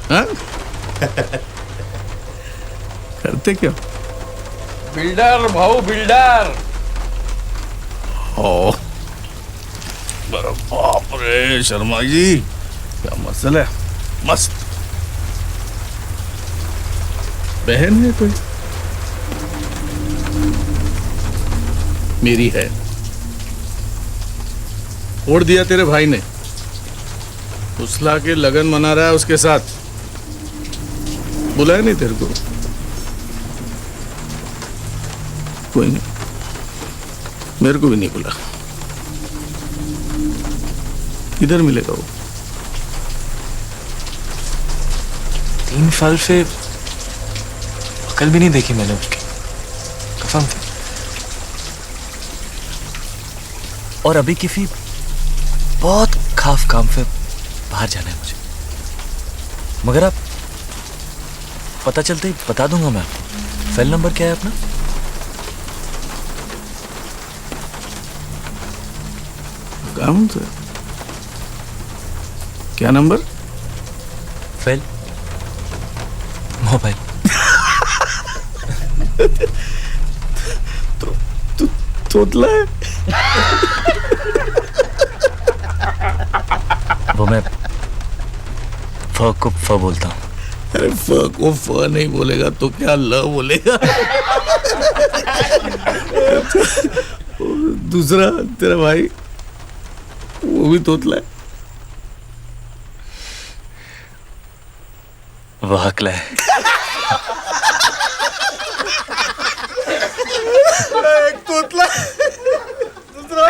हाँ? करते क्या? बिल्डर भाऊ बिल्डर। ओ बाप रे शर्मा जी, क्या मसल है। मस्त बहन है कोई? मेरी है। छोड़ दिया तेरे भाई ने, फुसला के लगन मना रहा है उसके साथ। बुलाया नहीं तेरे को? कोई नहीं, मेरे को भी नहीं बुला। किधर मिलेगा वो? 3 साल से अकल भी नहीं देखी मैंने उसकी, कसम से। और अभी किसी बहुत खास काम से बाहर जाना है मुझे, मगर आप पता चलते ही बता दूंगा मैं आपको। सेल नंबर क्या है अपना? काम तो क्या नंबर? Fail mobile. तो तोतला है। वो मैं फ को फ बोलता हूँ। अरे फ को फ नहीं बोलेगा तो क्या ल बोलेगा? दूसरा तेरा भाई वो भी तोतला है। वो हकला है। एक तोतला दूसरा।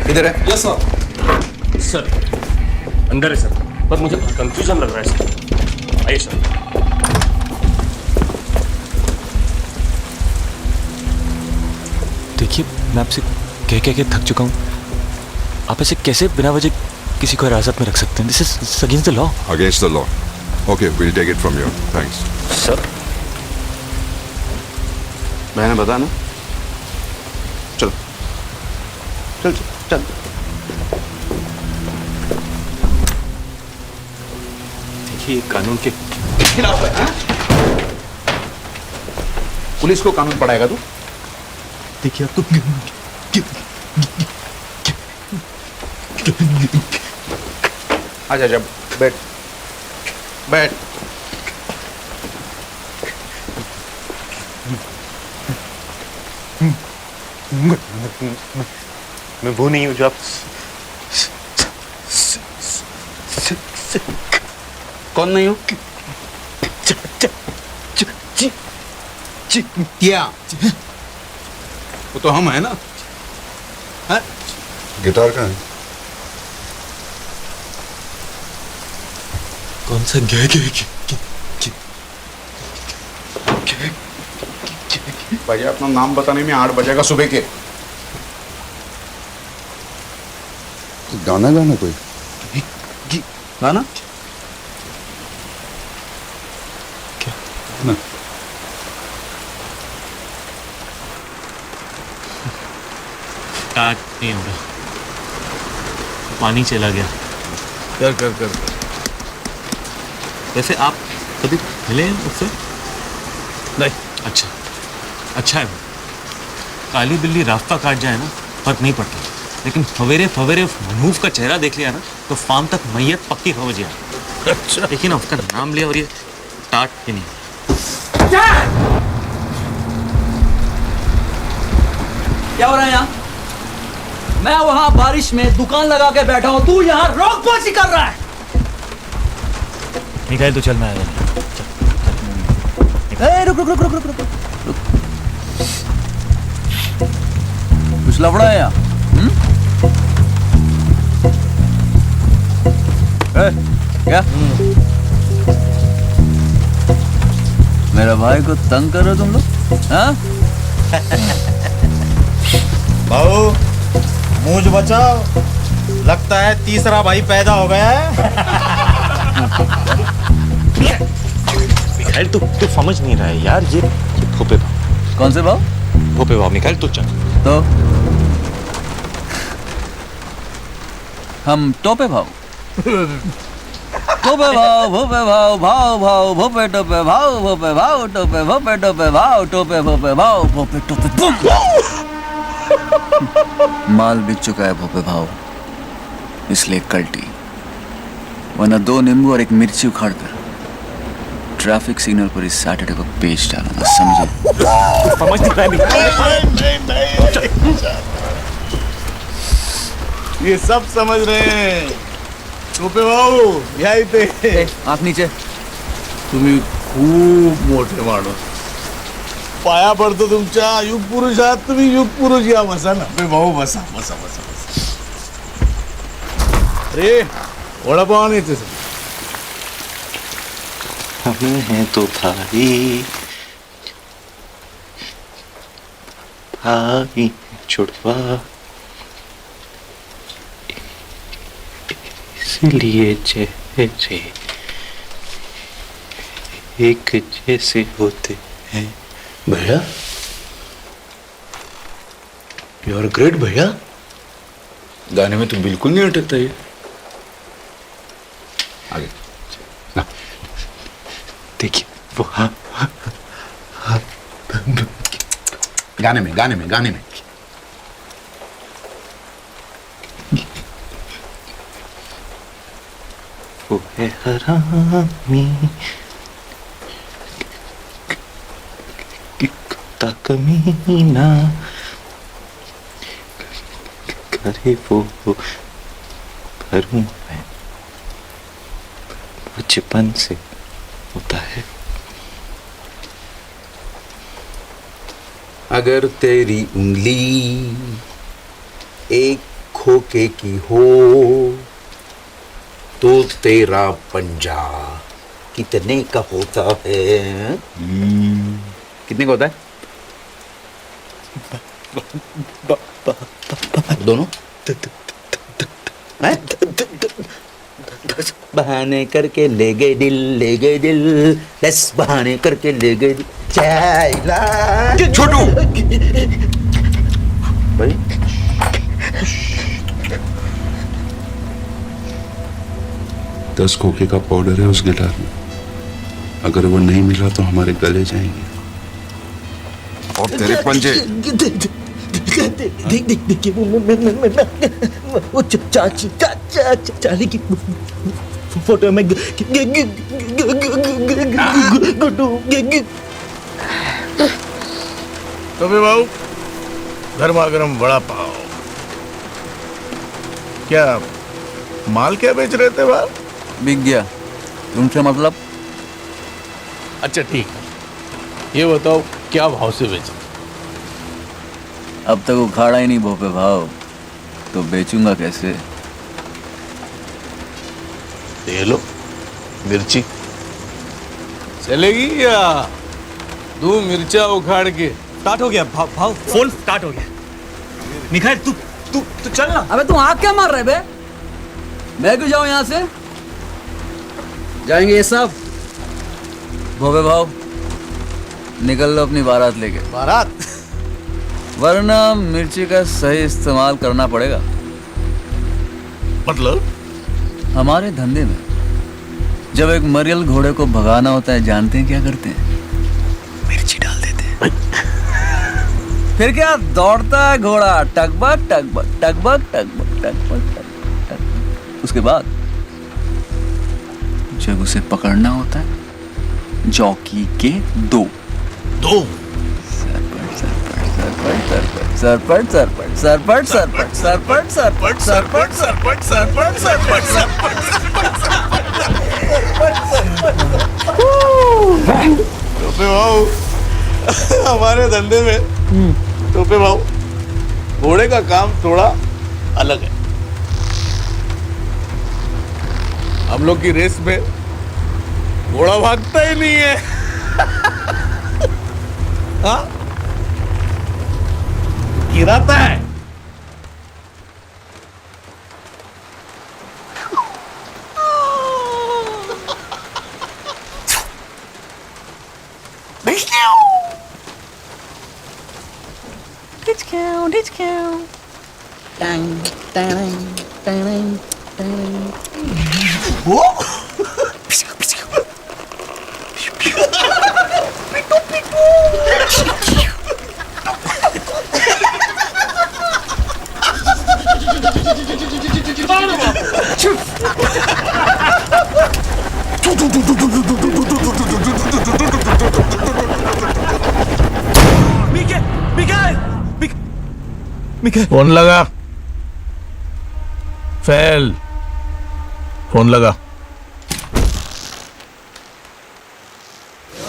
इधर है। Yes sir. सर अंदर है सर, पर मुझे कंफ्यूजन लग रहा है सर। आइए सर। देखिए मैं आपसे कह के थक चुका हूँ। आप ऐसे कैसे बिना वजह किसी को हिरासत में रख सकते हैं? This is against the law. Against the law. Okay, we'll take it from you. Thanks. Sir मैंने बताया ना, चलो चल चल चल। देखिए कानून के खिलाफ है, हाँ? पुलिस को कानून पढ़ाएगा तू? देखिए आपको आजा जब बैठ बैठ। मैं वो नहीं हूँ जो आप कौन नहीं हो? क्या? वो तो हम है ना? है? गिटार कहाँ है? कौन सा भैया अपना नाम बताने में 8 बजेगा सुबह के। गाना गाना कोई गाना ना। स्टार्ट नहीं हो रहा, पानी चला गया। कर कर कर वैसे आप कभी मिले हैं उससे? नहीं। अच्छा अच्छा है। काली बिल्ली रास्ता काट जाए ना फर्क नहीं पड़ता, लेकिन फवेरे फवेरे मनहूफ का चेहरा देख लिया ना तो फार्म तक मैयत पक्की हो गया। अच्छा देखिए ना, उसका नाम लिया और ये टाट ही नहीं। क्या हो रहा है यहाँ? मैं वहां बारिश में दुकान लगा के बैठा हूँ, तू यहाँ रोक पोछी कर रहा है। निकाल तो चल, मैं आया। रुक रुक रुक रुक रुक रुक रुक। कुछ लफड़ा है यहाँ? क्या? मेरा भाई को तंग कर रहे हो तुम लोग? हाँ? भाऊ मूंछ बचाओ, लगता है तीसरा भाई पैदा हो गया है। मिखाइल तू समझ नहीं रहा है यार, ये भोपे भाव। कौन से भाव? भोपे भाव मिखाइल, तू चल। तो हम टोपे भाव टोपे भाव भोपे भाव भाव भाव भोपे टोपे भाव भोपे भाव टोपे भोपे टोपे भाव टोपे भोपे भाव भोपे टोपे बूम। माल बिक चुका है भोपे भाव, इसलिए कल्टी, वरना 2 नींबू और 1 मिर्ची उखाड़ कर ट्रैफिक सिग्नल पर इस सैटरडे को बेच डालना, समझे? समझ नहीं रहा ये सब समझ रहे हैं। टोपे भाऊ या इथे आँख नीचे। तुम्ही खूप मोठे माणूस, पाया पडतो तुमच्या। युग पुरुष आहात तुम्ही, युग पुरुष या, बसा ना भाऊ, बसा बसा बसा बसा। अरे वडापाव नाही ते हम हैं तो भाई भाई छुड़वा, इसलिए जैसे एक जैसे होते हैं। भैया यू आर ग्रेट भैया। गाने में तो बिल्कुल नहीं अटकता ये। आगे ना देखिए वो हाँ गाने में गाने में गाने में वो है हरामी कुत्ता कमीना, करे वो भरूं मैं, बचपन से होता है। अगर तेरी उंगली एक खोखे की हो तो तेरा पंजा कितने का होता है? कितने का होता है? दोनों? बहाने करके ले गए दिल बस बहाने करके ले गए दिल चाइला छोटू भाई 10 खोखे का पाउडर है उस गिटार में, अगर वो नहीं मिला तो हमारे गले जाएंगे। और तेरे पंजे देखिए वो चाली की फोटो में तो भी भाऊ गर्मा गर्म वड़ा पाव, क्या माल क्या बेच रहे थे बाहर? बिक गया। तुमसे मतलब? अच्छा ठीक है, ये बताओ क्या भाव से बेचे? अब तक उखाड़ा ही नहीं भोपे भाव, तो बेचूंगा कैसे? ये लो मिर्ची, चलेगी या दो मिर्चा उखाड़ के? स्टार्ट हो गया भाव, फोन स्टार्ट हो गया। मिखाइल तू चल ना। अबे तू आग क्या मार रहे बे? मैं क्यों जाऊं यहाँ से? जाएंगे ये सब। भोपे भाव निकल लो अपनी बारात लेके। बारात? वरना मिर्ची का सही इस्तेमाल करना पड़ेगा। मतलब? हमारे धंधे में जब एक मरियल घोड़े को भगाना होता है, जानते हैं क्या करते हैं? मिर्ची डाल देते हैं। फिर क्या दौड़ता है घोड़ा, टकबक टकबक टकबक टकबक टकबक टकबक। उसके बाद जब उसे पकड़ना होता है, जॉकी के दो सरपट सरपट सरपट सरपट सरपट सरपट सरपट सरपट सरपट सरपट टोपे भाऊ हमारे धंधे में टोपे भाऊ घोड़े का काम थोड़ा अलग है। हम लोग की रेस में घोड़ा भागता ही नहीं है। हाँ? गिराता है। फोन लगा। फेल। फोन लगा।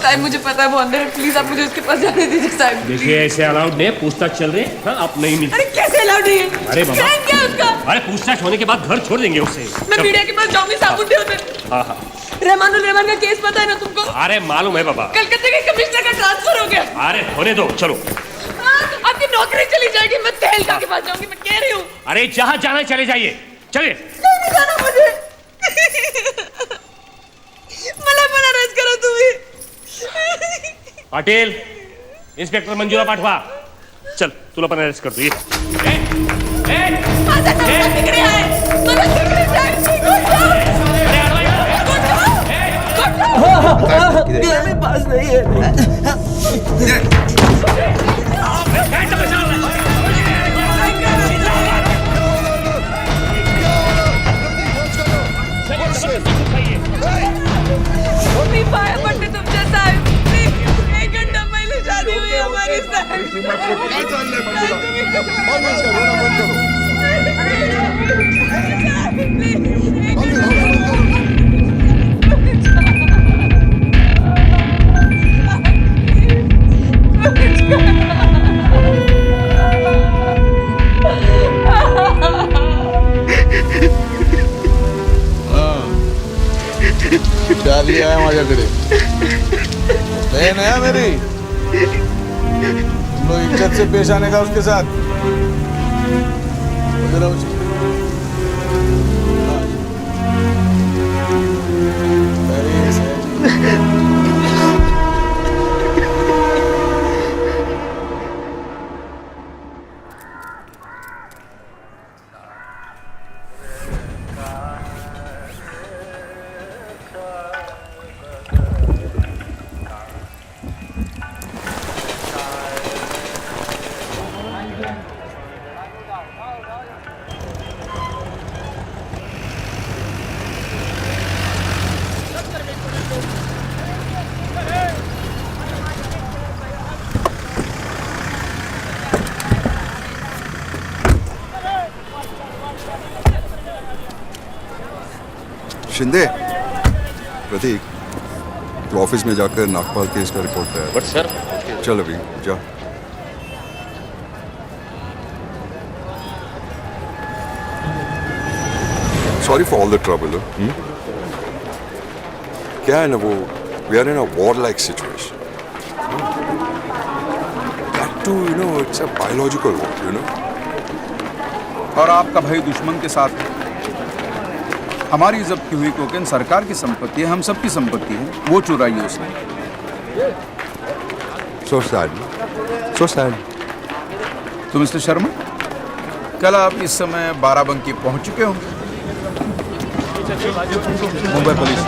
साहब मुझे पता है वो अंदर है, प्लीज आप मुझे उसके पास जाने दीजिए साहब। देखिए ऐसे अलाउड नहीं, पूछताछ चल रही है। हाँ, आप नहीं मिलते। अरे कैसे अलाउड नहीं है? अरे बाबा, crime क्या है उसका? अरे पूछताछ होने के बाद घर छोड़ देंगे उसे। मैं मीडिया के पास जाऊंगी साबुन दे उसे। हाँ हाँ। रहमानुल रहमान का केस पता है ना तुमको? अरे मालूम है बाबा। कलकत्ते के कमिश्नर का ट्रांसफर हो गया। अरे होने दो, चलो। आपकी नौकरी चली जाएगी, मैं तहलका के पास जाऊंगी, मैं कह रही हूँ। अरे जहाँ जाना चले जाइए, चलिए। नहीं जाना मुझे। मला अरेस्ट करो तुम्ही। पाटील, इंस्पेक्टर मंजुळा पाठवा. चल, तुला पण अरेस्ट करतो. ये. माझा नवरा तिकडे आहे. मला तिकडे जायचं. मेरे पास नहीं है। मी पाया पडते तुमच्या साहेब. 1 घंटा पहिले शादी हुई हमारी साहेब. काय चाललंय पण तुला? चार्ली आया माझ्याकडे. बहन है मेरी, तुम लोग इज्जत से पेश आने का उसके साथ. जरा शिंदे, प्रतीक, तो ऑफिस में जाकर नागपाल केस का रिपोर्ट तैयार। बट सर, चल अभी जा। Sorry for all the trouble. क्या है ना वो, we are in a war like situation. That to you know, it's a biological war, you know. और आपका भाई दुश्मन के साथ है। हमारी जब्त की हुई कोकेन सरकार की संपत्ति है, हम सबकी संपत्ति है, वो चुराई है उसने। So sad, so sad. तो मिस्टर शर्मा, कल आप इस समय बाराबंकी पहुंच चुके होंगे। मुंबई पुलिस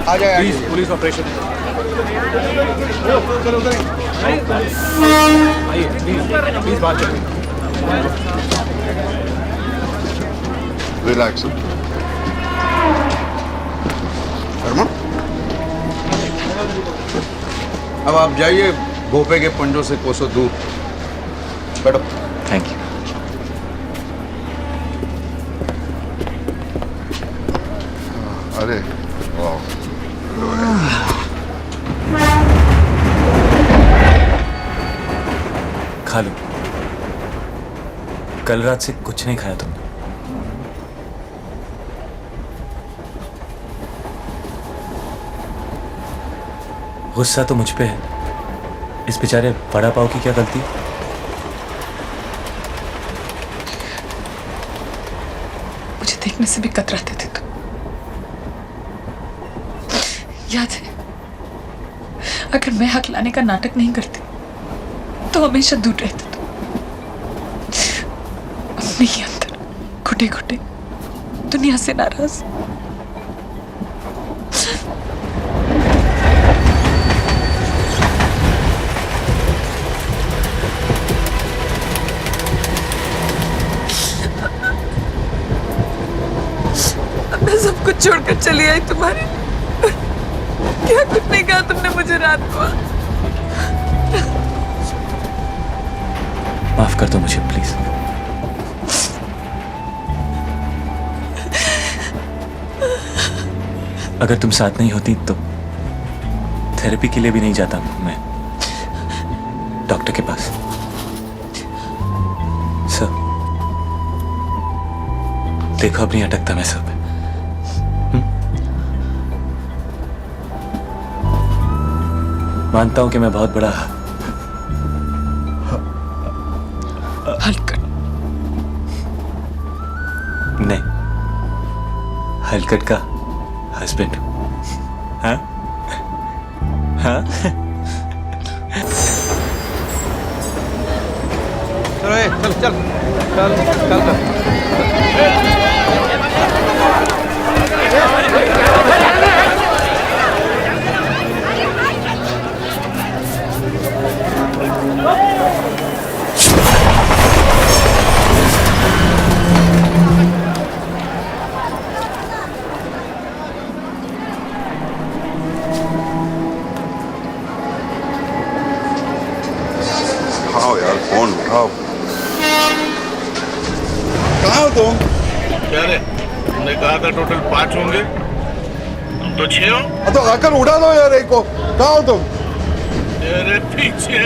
आ जाए पुलिस ऑपरेशन। प्लीज बात करिए। रिलैक्स शर्मा, अब आप जाइए भोपे के पंजों से कोसों दूर। बैठो। Thank you. अरे वाह, खा लो। कल रात से कुछ नहीं खाया तुमने। गुस्सा तो मुझ पे है। इस बेचारे वड़ा पाव की क्या गलती है? मुझे देखने से भी कतराते थे तुम, याद है? अगर मैं हक लाने का नाटक नहीं करती तो हमेशा दूर रहते तुम। अपने ही अंदर घुटे घुटे दुनिया से नाराज। मैं सब कुछ छोड़कर चली आई तुम्हारे। क्या कुछ नहीं कहा तुमने मुझे रात को? माफ कर दो मुझे प्लीज। अगर तुम साथ नहीं होती तो थेरेपी के लिए भी नहीं जाता मैं डॉक्टर के पास। सर देखो अब नहीं अटकता मैं सब। मानता हूं कि मैं बहुत बड़ा हलकट नहीं, हलकट का हस्बैंड। हाँ हाँ। चल चल चल चल चल। उठाओ यार, फोन उठाओ। कहाँ हो तुम? क्या रे, तुमने कहा था टोटल 5 होंगे, तुम तो 6 हो। तो आकर उठा दो यार एक को। कहाँ हो तुम? तेरे पीछे।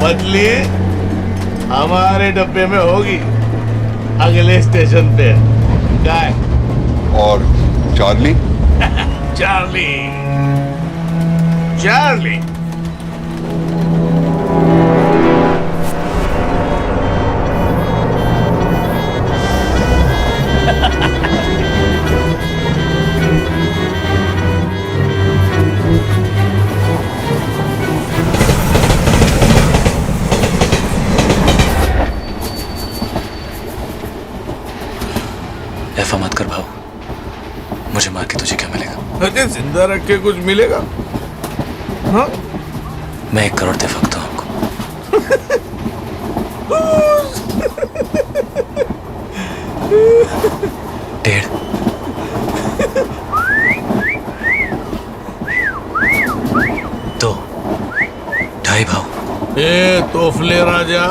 बदली हमारे डब्बे में होगी, अगले स्टेशन पे। काय? और चार्ली? चार्ली चार्ली ऐसा मत कर भाऊ, मुझे मार के तुझे क्या मिलेगा? अरे जिंदा रख के कुछ मिलेगा? हाँ? मैं 1 करोड़ दे सकता हूँ आपको। डेढ़। तोफले राजा,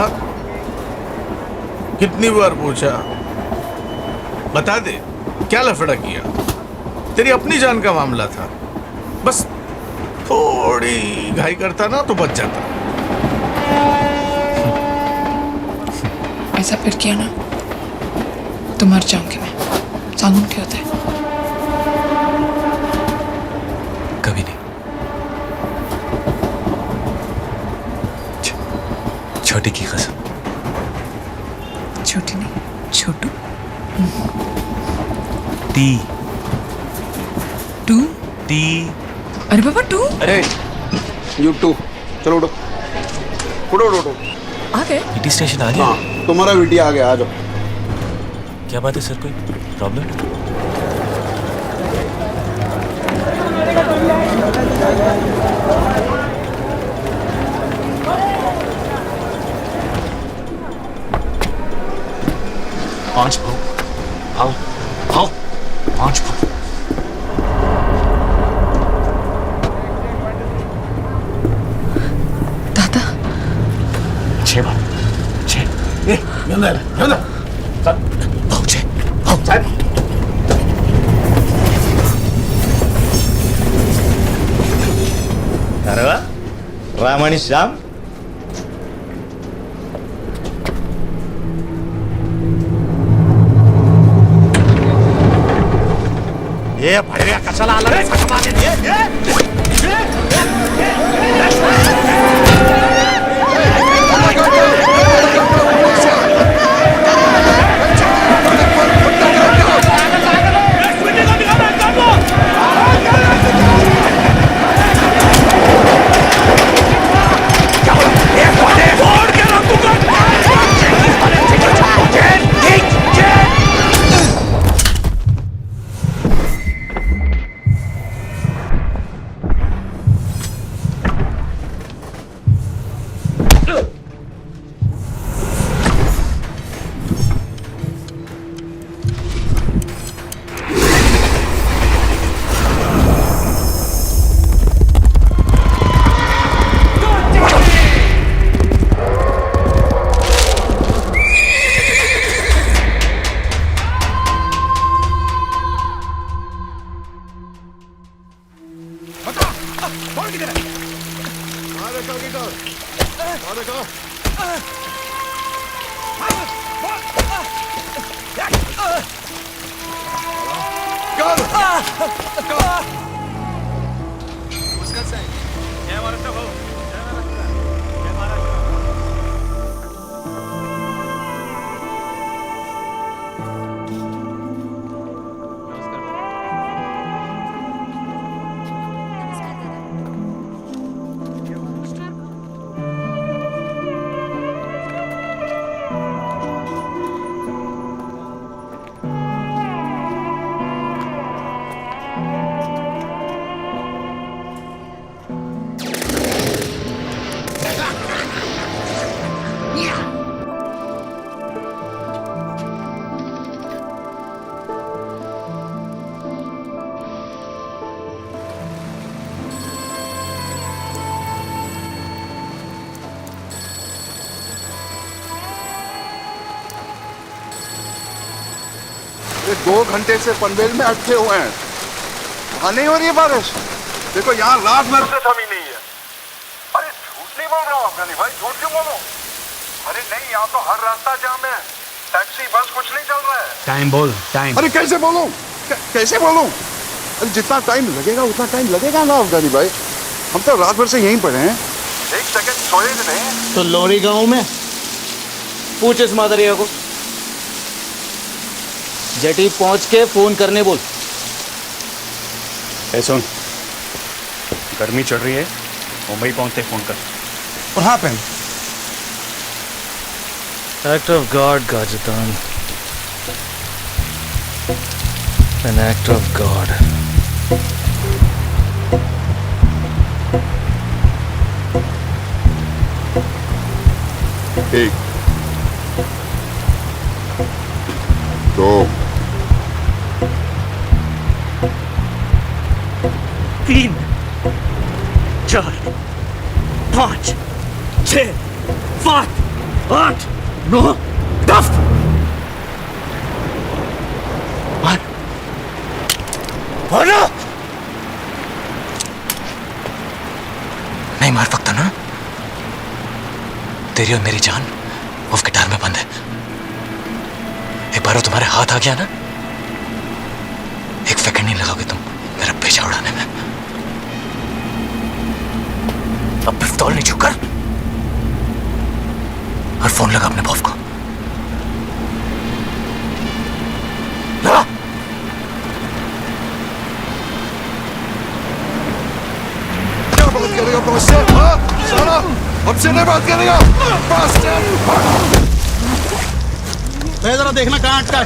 कितनी बार पूछा? बता दे, क्या लफड़ा किया? तेरी अपनी जान का मामला था, बस थोड़ी घाई करता ना तो बच जाता। ऐसा फिर किया ना तो मर जाऊंगी मैं। जानूं क्या होता है? कभी नहीं। छोटी की कसम। छोटी नहीं, छोटू। टी टू टी। अरे बाबा टू। अरे यू टू, चलो उठो उठो उठो उठो। आ गए? ईटी स्टेशन आ गया? हाँ, तुम्हारा वीडियो आ गया, आ जाओ। क्या बात है सर, कोई प्रॉब्लम? पांच भाव, भाव, भाव, पांच भाव। दादा। छह भाव, छह। अंदर अंदर। भाव छह, भाव साहब। अरे वा, राम आणि श्याम. ये भैया कशाला आला रे ये 2 घंटे से पनवेल में अटके हुए हैं, वहां नहीं हो रही है बारिश। देखो यहाँ रात भर से थमी नहीं है। अरे झूठ नहीं बोल रहा हूँ अफगानी भाई, झूठ क्यों बोलूं? अरे नहीं, यहाँ तो हर रास्ता जाम है, टैक्सी बस कुछ नहीं चल रहा है। टाइम बोल, टाइम। अरे कैसे बोलूं, कैसे बोलूं? अरे जितना टाइम लगेगा उतना टाइम लगेगा ना अफगानी भाई, हम तो रात भर से यहीं पड़े हैं। 1 सेकंड सोए भी नहीं। तो लोरी गांव में पूछ इस मादरिया को, जेटी पहुंच के फोन करने बोल। ए सुन, गर्मी चढ़ रही है, मुंबई पहुंचते फोन कर। और हाँ pen, Act of God, Gajetan. An act of God. एक, 2, 3, 4, 5, 6, नो डफ बोलो नहीं मार सकता ना। तेरी और मेरी जान उस गिटार में बंद है। एक बार वो तुम्हारे हाथ आ गया ना, एक सेकंड नहीं लगाओगे तुम मेरा पेचा उड़ाने में। अब पिस्तौल नीचे कर और फोन लगा अपने बॉस को। लगा। क्या बात करेगा बॉस से? हाँ? साला हमसे नहीं बात करेगा। मैं जरा देखना कहाँ अटका है।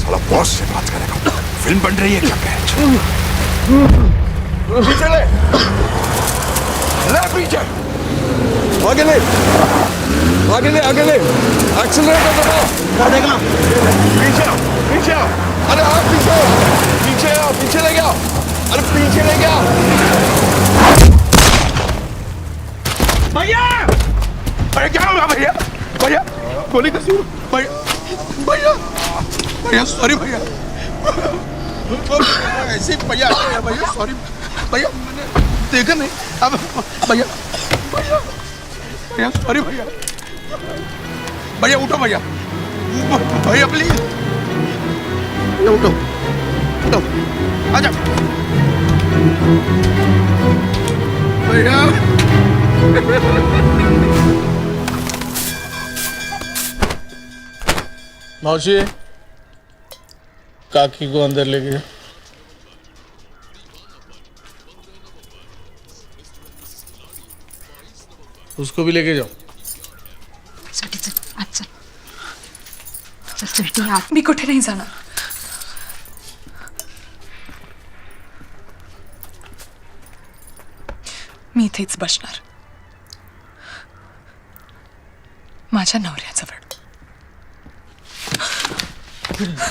साला बॉस से बात करेगा। फिल्म बन रही है क्या? पीछे ले पीछे आगे ले आगे ले आगे ले एक्सीलरेटर दबाओ। क्या देखना? पीछे आओ पीछे आओ। अरे आप पीछे आओ पीछे आओ पीछे ले गया। अरे पीछे ले गया। भैया भैया क्या हुआ भैया? भैया गोली कैसी हुई? भैया भैया भैया सॉरी भैया ऐसे भैया भैया सॉरी भैया मैंने देखा नहीं। अब भैया भैया भैया सॉरी भैया भैया उठो भैया भैया प्लीज भैया उठो उठो आजा भैया। मौसी काकी को अंदर ले गए। उसको भी लेके जाओ। चल मी कुठे नाही जाणार। मी इथेच बसणार माझ्या नवऱ्याजवळ।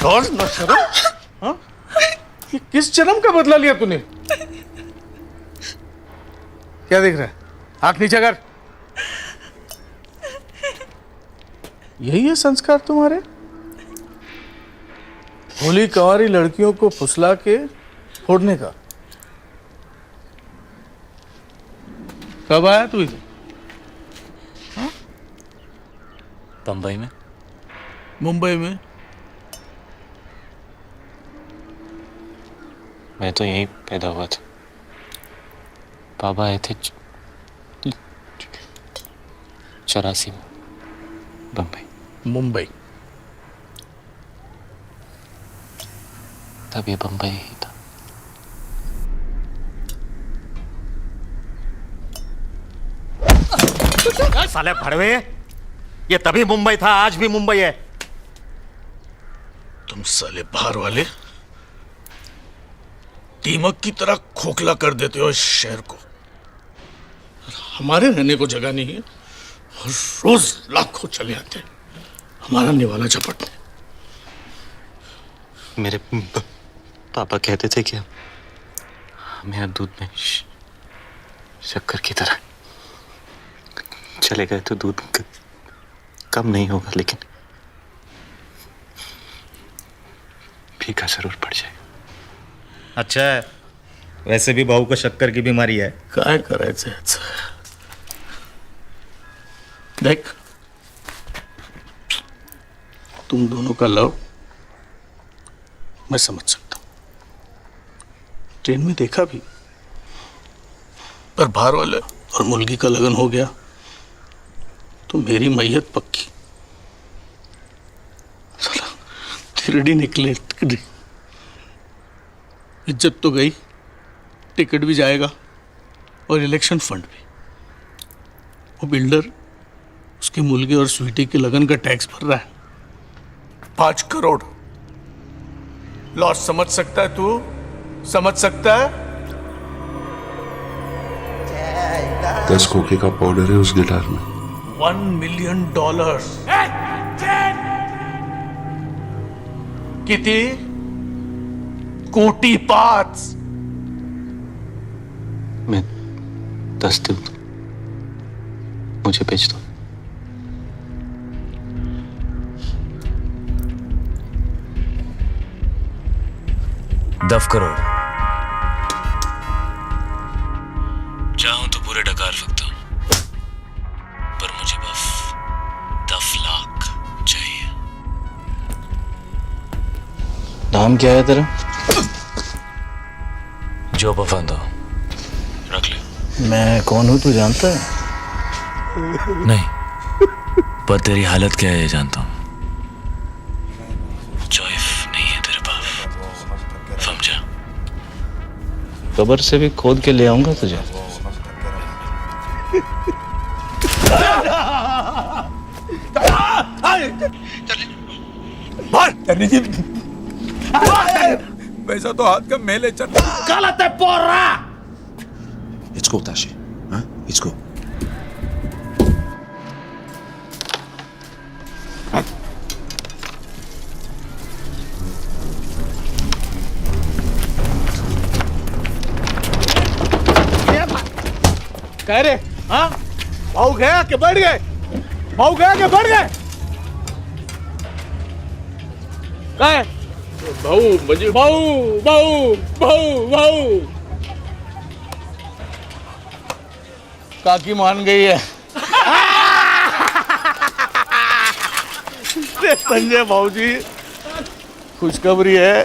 और न शर्म? हाँ? ये किस जन्म का बदला लिया तूने? क्या देख रहा है? आंख नीचे कर। यही है संस्कार तुम्हारे? भोली कंवारी लड़कियों को फुसला के फोड़ने का। कब आया तू इधर? बंबई में। मुंबई में? मैं तो यहीं पैदा हुआ था। बाबा आए थे 84 में बंबई। मुंबई तब ये बंबई ही था। साले भड़वे, ये तभी मुंबई था, आज भी मुंबई है। तुम साले बाहर वाले दीमक की तरह खोखला कर देते हो इस शहर को। हमारे रहने को जगह नहीं है और रोज लाखों चले आते हैं हमारा निवाला झपटने। मेरे पापा कहते थे कि हमें दूध में शक्कर की तरह चले गए तो दूध कम नहीं होगा, लेकिन फीका जरूर पड़ जाएगा। अच्छा है, वैसे भी बहू को शक्कर की बीमारी है। काय करायचं याचं? देख, तुम दोनों का लव मैं समझ सकता हूं, ट्रेन में देखा भी, पर बाहर वाले और मुर्गी का लगन हो गया तो मेरी मैयत पक्की। साला तिरडी निकले, तिरडी। इज्जत तो गई, टिकट भी जाएगा और इलेक्शन फंड भी। वो बिल्डर उसके मुर्गे और स्वीटी के लगन का टैक्स भर रहा है 5 करोड़। लॉस समझ सकता है तू? समझ सकता है? 10 खोखे का पाउडर है उस गिटार में। $1 मिलियन। किती? कोटी 5। मैं 10 दूं, मुझे बेच दो। 10 करोड़ चाहूं तो पूरे डकार सकता हूं, पर मुझे बस 10 लाख चाहिए। नाम क्या है तेरा? जो पसंद हो रख ले। मैं कौन हूँ तू जानता है? नहीं, पर तेरी हालत क्या है ये जानता हूं। चॉइस नहीं है तेरे पास, समझा? कब्र से भी खोद के ले आऊंगा तुझे। वैसा तो हाथ का मेले चल गलत है पोर्रा। Let's go, Tashi. Huh? Let's go. कह रे हाँ भाऊ गया कि बढ़ गए? भाऊ गया कि बढ़ गए? कहे भाऊ मुझे भाऊ भाऊ भाऊ भाऊ काकी मान गई है। संजय भाऊ जी खुशखबरी है,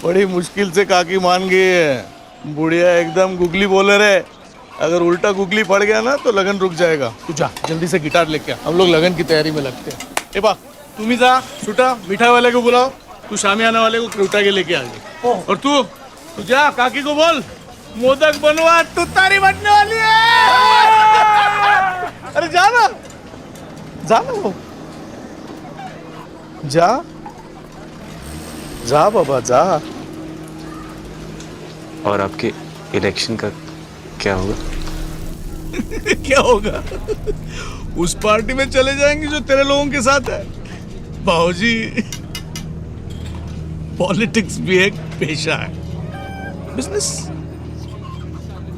बड़ी मुश्किल से काकी मान गई है। बुढ़िया एकदम गुगली बोलर है, अगर उल्टा गुगली पड़ गया ना तो लगन रुक जाएगा। तू जा जल्दी से गिटार लेके आ, हम लोग लगन की तैयारी में लगते हैं। ए बा तुम ही जा छुटा मिठाई वाले को बुलाओ, तू शामियाना वाले को उठा के लेके आ गए। और तू जा काकी को बोल मोदक बनवा, तू तारी बनने वाली है। अरे जा ना, जा ना वो, जा बाबा जा। और आपके इलेक्शन का क्या होगा? क्या होगा? उस पार्टी में चले जाएंगे जो तेरे लोगों के साथ है। बाबूजी पॉलिटिक्स भी एक पेशा है, बिजनेस,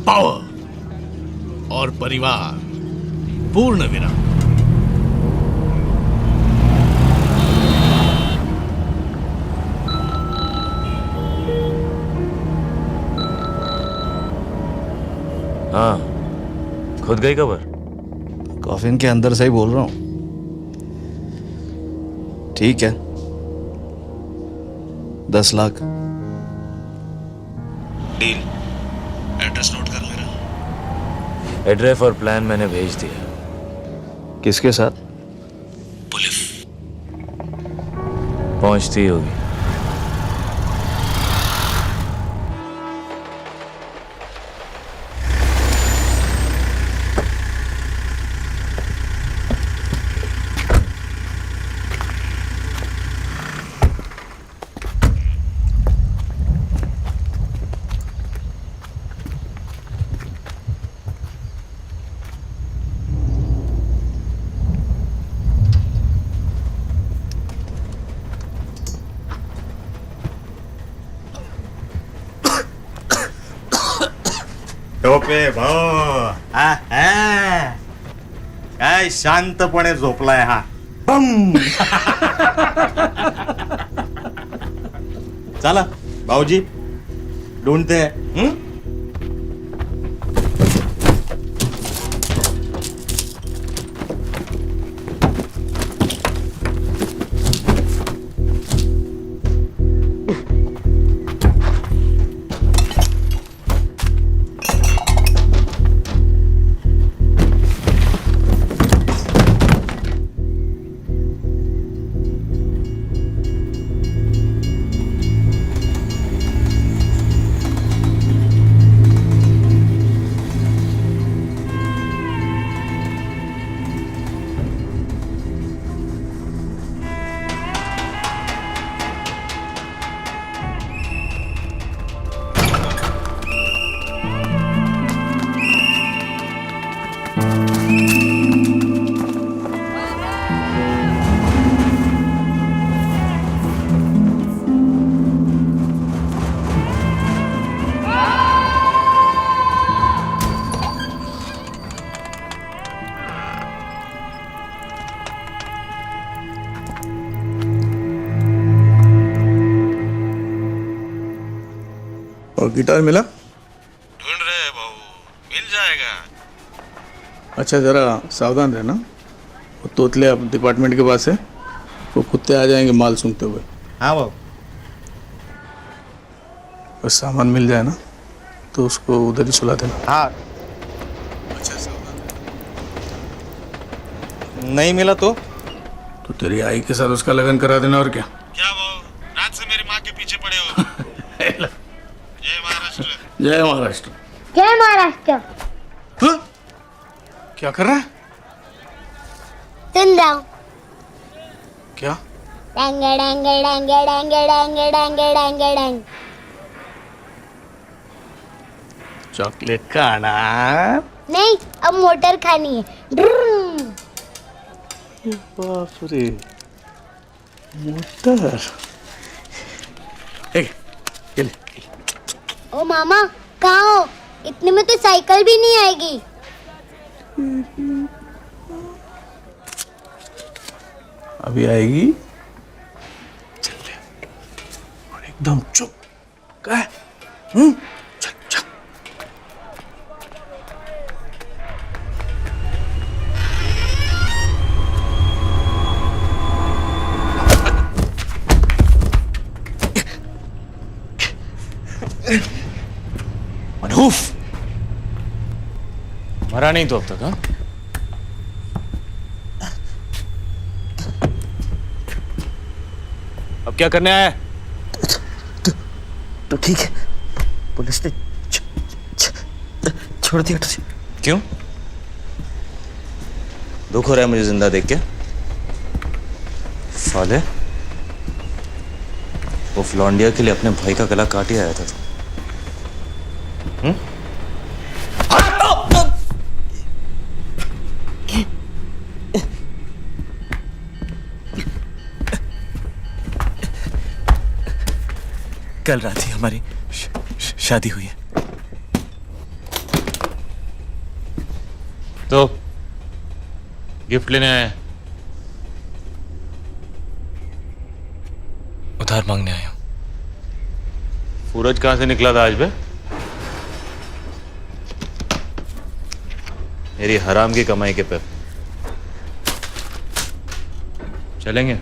पावर और परिवार, पूर्ण विराम। हाँ, खुद गई खबर? कॉफिन के अंदर से ही बोल रहा हूँ। ठीक है, 10 लाख डील। एड्रेस नोट कर मेरा। एड्रेस और प्लान मैंने भेज दिया। किसके साथ? पुलिस पहुंचती होगी। टोपे भाऊ काय शांतपणे झोपलाय हा. बम. चला भाऊजी ढूंढते हैं. और गिटार मिला? ढूंढ रहे हैं भाऊ, मिल जाएगा। अच्छा जरा सावधान रहना, वो तोतले अब डिपार्टमेंट के पास है, वो कुत्ते आ जाएंगे माल सूंघते हुए। हाँ भाऊ। बस सामान मिल जाए ना तो उसको उधर ही सुला देना। हाँ। अच्छा सावधान। नहीं मिला तो तेरी आई के साथ उसका लगन करा देना और क्या। क्या भाऊ, रात से मेरी माँ के पीछे पड़े हो। जय महाराष्ट्र। जय महाराष्ट्र। जय महाराष्ट्र। क्या कर रहा है? सुन रहा हूँ। क्या? डांग डांग डांग डांग डांग डांग डांग डांग। चॉकलेट खाना? नहीं, अब मोटर खानी है। ड्रूम। बाप रे, मोटर। ये ले। ओ मामा, कहाँ हो? इतने में तो साइकिल भी नहीं आएगी। अभी आएगी। चल ले। और एकदम चुप। क्या? चल चल। मनहूफ मरा नहीं तो अब तक। हाँ, अब क्या करने आया है? तो ठीक है, पुलिस ने छोड़ दिया तुझे। क्यों? दुख हो रहा है मुझे जिंदा देख के? साले, वो फ्लॉन्डिया के लिए अपने भाई का गला काट ही आया था तू। कल रात ही हमारी शादी हुई है। तो गिफ्ट लेने आए? उधार मांगने आया हूं। सूरज कहां से निकला था आज बे? मेरी हराम की कमाई के पे चलेंगे।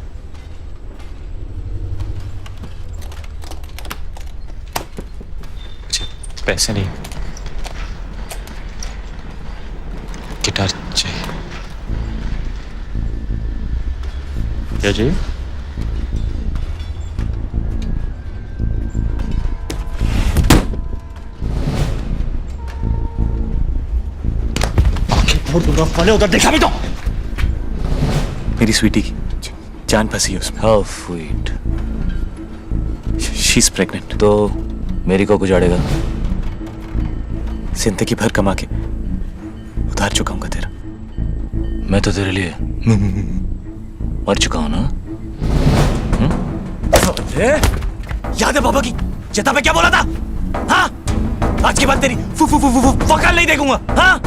पैसे नहीं, गिटार चाहिए। क्या चाहिए? उधर देखा भी तो। मेरी स्वीटी की जान फंसी है उसमें। How sweet. She is pregnant. तो मेरी को गुजारेगा? जिंदगी भर कमा के उधार चुकाऊंगा तेरा। मैं तो तेरे लिए मर चुका हूं ना। याद है पापा की जता पे क्या बोला था? हाँ, आज के बाद तेरी वकाल नहीं देखूंगा। हाँ,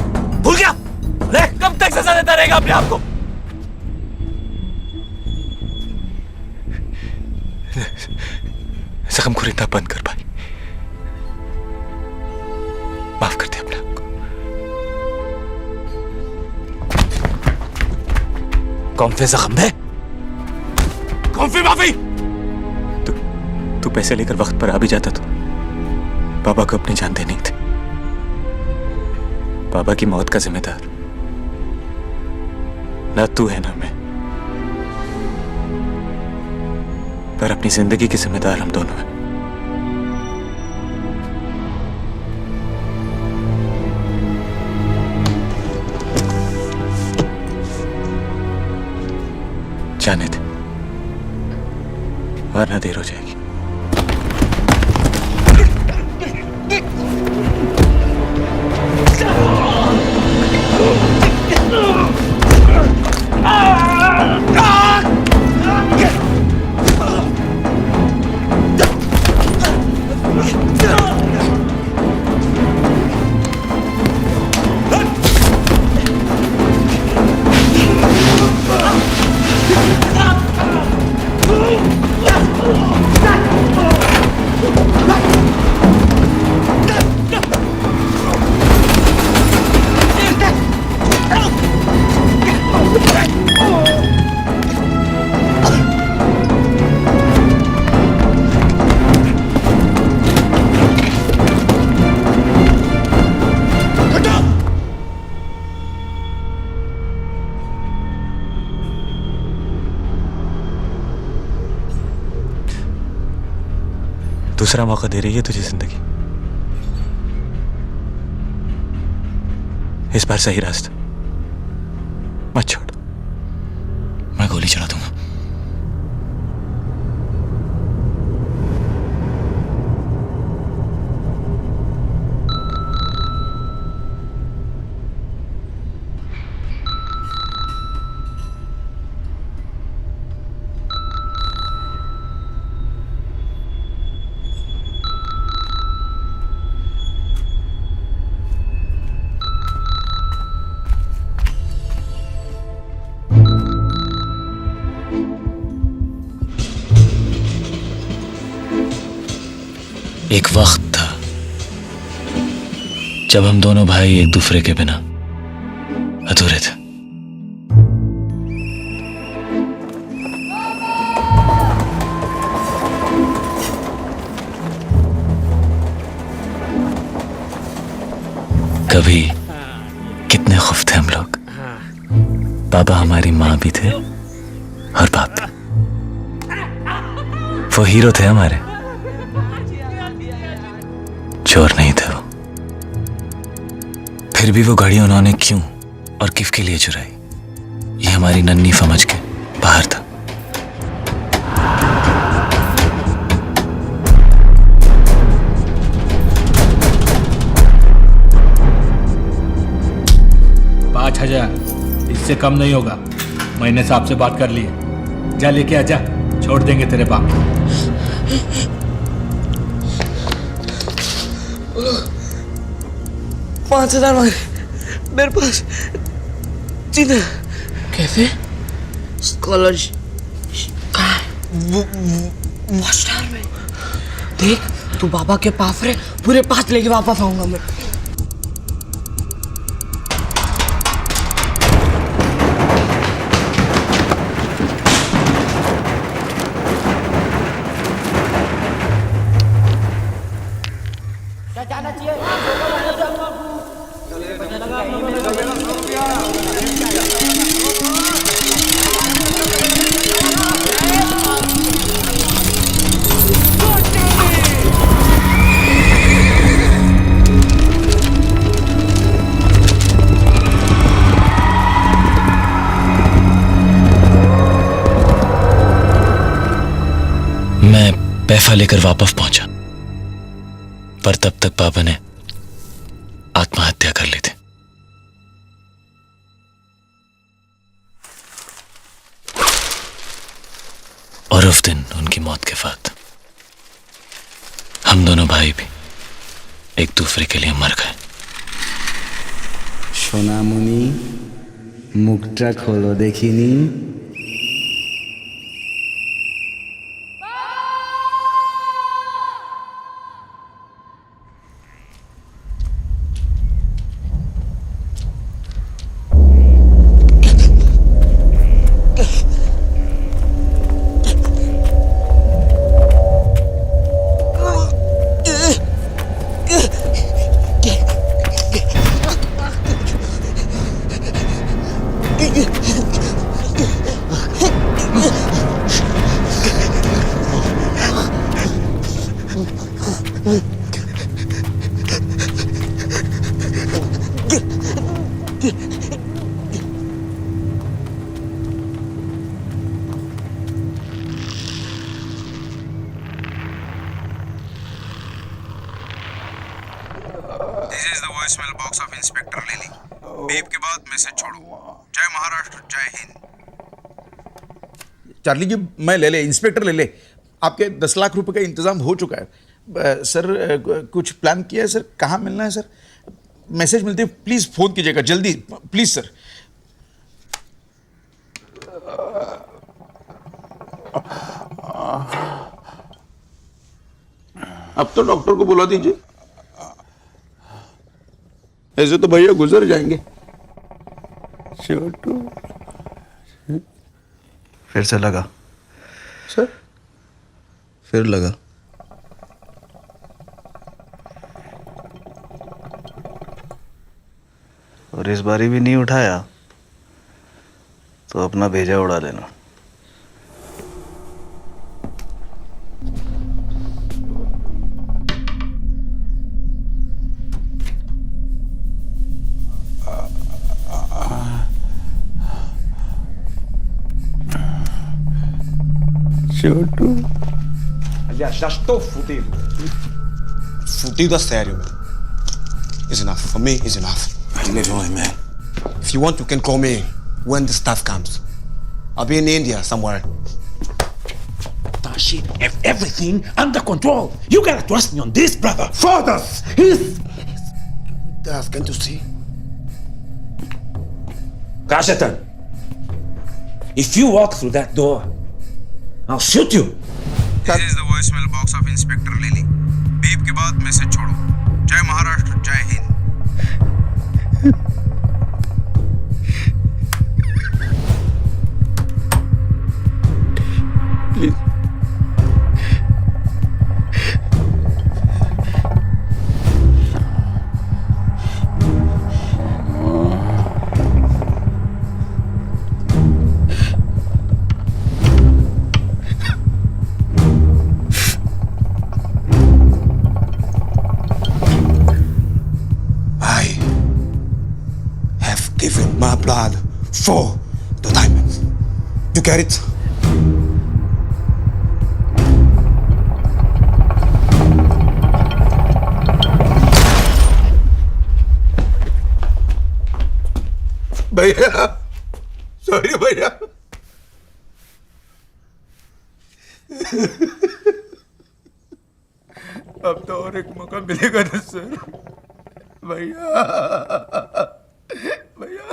भूल गया? ले, कब तक सजा देता रहेगा अपने आप को? जख्म को रिंदा बंद कर भाई, माफ कर दे अपने आप को। कौन से जख्म है? कौन सी माफी? तू पैसे लेकर वक्त पर आ भी जाता तो बाबा को अपनी जान देनी थी। बाबा की मौत का जिम्मेदार ना तू है ना मैं, पर अपनी जिंदगी के जिम्मेदार हम दोनों हैं। जाने दे, वरना देर हो जाएगी। दूसरा मौका दे रही है तुझे जिंदगी। इस बार सही रास्ता मत छोड़। मैं गोली चला दूंगा। एक वक्त था जब हम दोनों भाई एक दूसरे के बिना अधूरे थे। कभी कितने खुश थे हम लोग। बाबा हमारी माँ भी थे और बाप भी। वो हीरो थे हमारे, चोर नहीं थे वो। फिर भी वो घड़ी उन्होंने क्यों और किस के लिए चुराई, ये हमारी नन्ही समझ के बाहर था। $5,000 इससे कम नहीं होगा। मैंने साहब से बात कर ली है। जा लेके आजा, छोड़ देंगे तेरे बाप को। $5,000 मांगे मेरे पास। जीना कैसे? स्कॉलरशिप मास्टर में देख, तू बाबा के पास रहे, पूरे 5 लेके वापस आऊंगा मैं। मैं पैसा लेकर वापस पहुंचा, पर तब तक पापा ने आत्महत्या कर ली थी। और उस दिन उनकी मौत के बाद हम दोनों भाई भी एक दूसरे के लिए मर गए। সোনামণি মুখটা খোলো দেখিনি। This is the voicemail box of inspector lily. Beep के बाद मैसेज छोड़ो। जय महाराष्ट्र, जय हिंद। चार्ली जी, मैं ले ले, इंस्पेक्टर ले ले। आपके 10 लाख रुपए का इंतजाम हो चुका है। सर कुछ प्लान किया है सर? कहाँ मिलना है सर? मैसेज मिलते प्लीज़ फ़ोन कीजिएगा जल्दी, प्लीज़ सर। अब तो डॉक्टर को बुला दीजिए, ऐसे तो भैया गुजर जाएंगे। छोटू फिर से लगा सर, फिर लगा। और इस बारी भी नहीं उठाया तो अपना भेजा उड़ा लेना। छोटू Aliás, já estou fudido. Fudido a sério, meu. It's enough. For me, it's enough. Leave him, man. If you want, you can call me when the stuff comes. I'll be in India somewhere. Tashi, have everything under control. You gotta trust me on this, brother. Fathers, he's... Dad, can't you see? Rajatan, if you walk through that door, I'll shoot you. This is the voicemail box of Inspector Lily. Beep के बाद message छोड़ो. जय महाराष्ट्र, जय Hind. Please Given my blood for the diamonds. You get it? भैया sorry भैया अब तो और एक मौका मिलेगा ना सर भैया भैया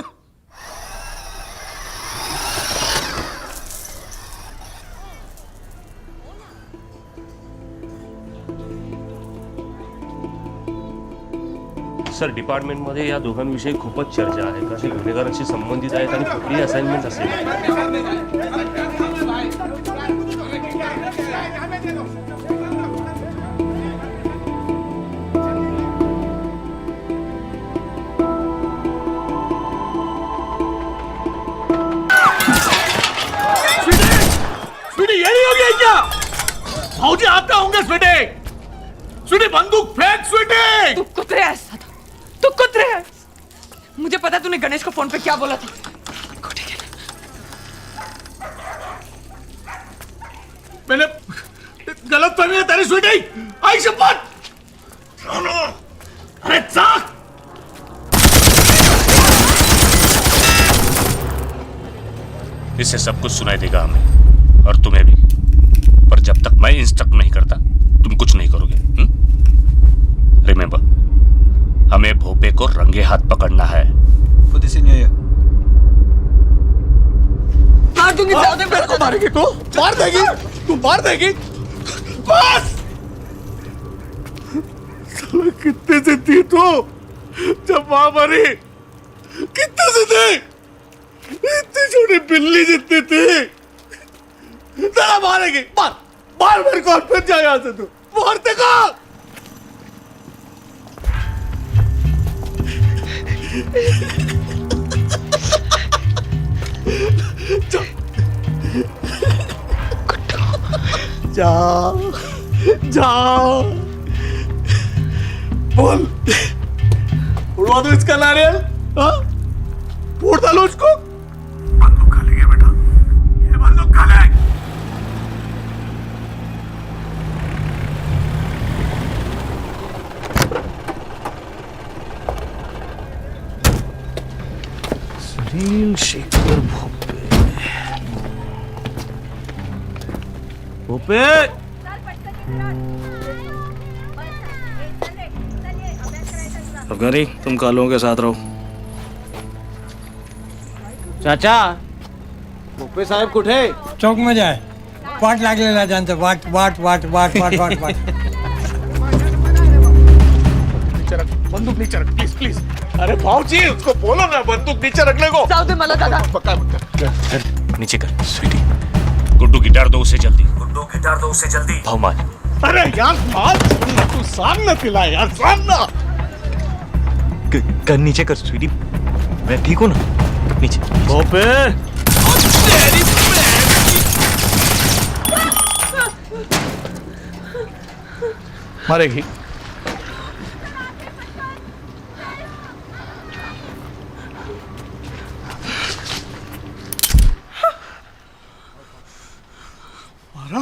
सर डिपार्टमेंटमध्ये या दोघांविषयी खूपच चर्चा आहे कसे गुन्हेगारांशी संबंधित आहेत आणि कुठली असाइनमेंट असेल स्वीटी ये नहीं हो गया क्या भाऊजी आपका होंगे स्वीटी स्वीटी बंदूक फेंक स्वीटी तू कुतरे है सादा तू कुतरे है मुझे पता तूने गणेश को फोन पे क्या बोला था मैंने गलत फहमी है तेरी स्वीटी आई शपथ अरे चाक इससे सब कुछ सुनाई देगा हमें और तुम्हें भी पर जब तक मैं इंस्ट्रक्ट नहीं करता तुम कुछ नहीं करोगे रिमेंबर हमें भोपे को रंगे हाथ पकड़ना है मार दूंगी सादे मेरे को मारेगी तू मार देगी तू मार देगी बस साला कितने से थी तू जब मां मरी कितने से थे इतनी छोटी बिल्ली जितनी थी तेरा मारेगी मार मार मेरे को फिर जा यहां से तू मारते का जाओ जाओ बोल उड़वा दो इसका नारियल हाँ फोड़ डालो उसको बंदूक खा लेंगे बेटा ये बंदूक खा ले सुनील शेखर भोपे भोपे अफगानी तुम कालों के साथ रहो चाचा भोपे साहेब कुठे चौक में जाए वाट लागलेला त्यांचं वाट वाट वाट वाट वाट वाट वाट बंदूक नीचे रख प्लीज प्लीज अरे भाऊजी उसको बोलो ना बंदूक नीचे रखने को जाओ दे मला दादा नीचे कर स्वीटी गुड्डू गिटार दो उसे जल्दी भाव मार अरे यार मार तू सामने पिला यार सामने कर नीचे कर स्वीटी मैं ठीक हूं ना नीचे भोपे मारेगी मारा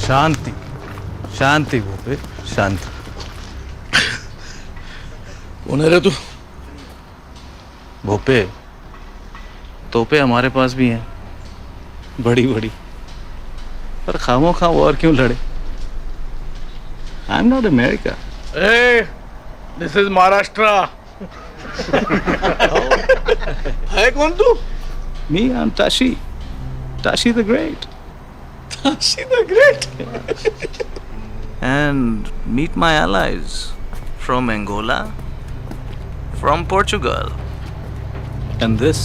शांति शांति भूपे शांति। कौन है रे तू? भूपे तोपे हमारे पास भी हैं, बड़ी बड़ी, पर खामो खा और क्यों लड़े? I am not America. ए, दिस इज महाराष्ट्र। है कौन तू? मी I am Tashi, Tashi the great. Tashi the Great. And meet my allies from Angola, from Portugal. And this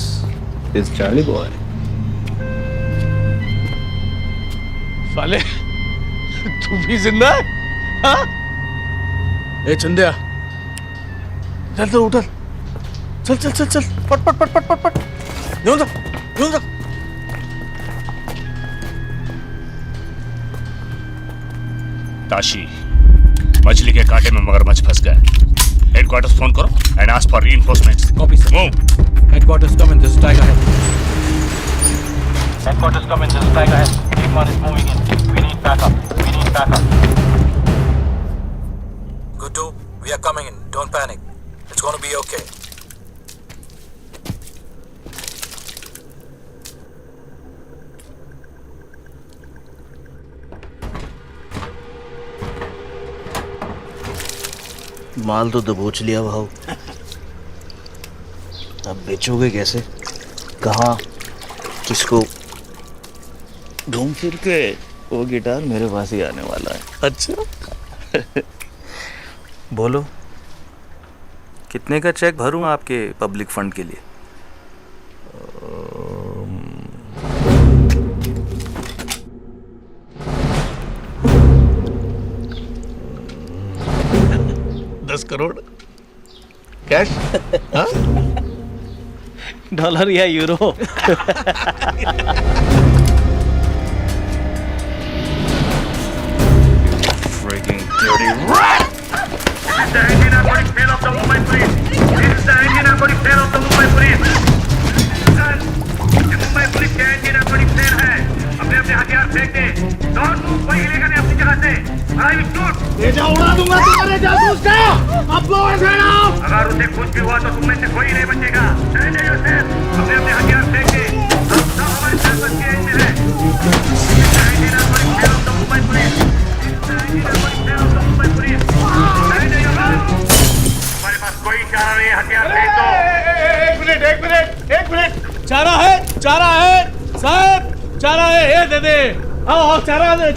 is Charlie Boy. साले तू भी जिंदा है? हाँ? ए चंदिया, चल तो उठल, चल चल चल चल, पट पट पट पट पट पट, यूं जा। ताशी, मछली के कांटे में मगरमच्छ फंस गया। हेडक्वार्टर्स फोन करो and ask for reinforcements. Copy sir. Move. Headquarters come in, this is Tiger Head. Headquarters come in, this is Tiger Head. Team 1 is moving in. We need backup. We need backup. Good 2, we are coming in. Don't panic. It's gonna be okay. माल तो दबोच लिया भाव, अब बेचोगे कैसे? कहाँ, किसको? घूम फिर के वो गिटार मेरे पास ही आने वाला है। अच्छा। बोलो, कितने का चेक भरूं आपके पब्लिक फंड के लिए? $10 करोड़ कैश? हाँ? डॉलर या euro? Freaking dirty rat! This is the engine narcotic tail of the Mumbai police. This is the engine narcotic tail of the Mumbai police. ये मुंबई पुलिस के engine narcotic tail है। अपने अपने हथियार फेंक दे। Don't move, कोई हिलेगा नहीं अपनी जगह से। I will shoot. तेजा उड़ा दूंगा तुम्हारे जासूस का। अब लो ऐसे ना। अगर उसे कुछ भी हुआ तो तुम में से कोई नहीं बचेगा। Surrender yourself. अपने अपने हथियार फेंक दे। हम सब हमारे साथ के एंड में है। This is the engine narcotic tail of the Mumbai police. This is the engine narcotic tail of the Mumbai police. Surrender yourself. हमारे पास कोई चारा नहीं है, हथियार फेंक दो। एक मिनट। चारा है साहब, चारा है। ये दे दे। आओ चारा दे।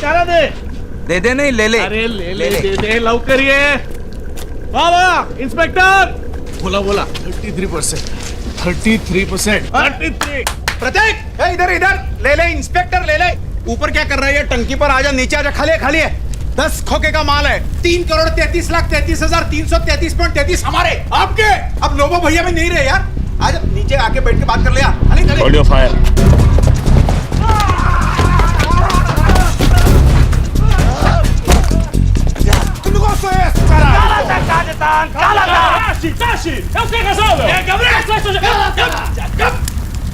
दे दे नहीं, ले ले। अरे ले दे लवकर ये। वाह इंस्पेक्टर। बोला 33%। 33। प्रतीक, इधर ले इंस्पेक्टर ले ले। ऊपर क्या कर रहा है? टंकी पर आजा, नीचे आजा, खाली है। 10 खोखे का माल है। 3,33,33,33,33 हमारे, आपके। अब लोबो भैया में नहीं रहे यार। आजा नीचे आके बैठ के बात कर लिया। Hold your fire.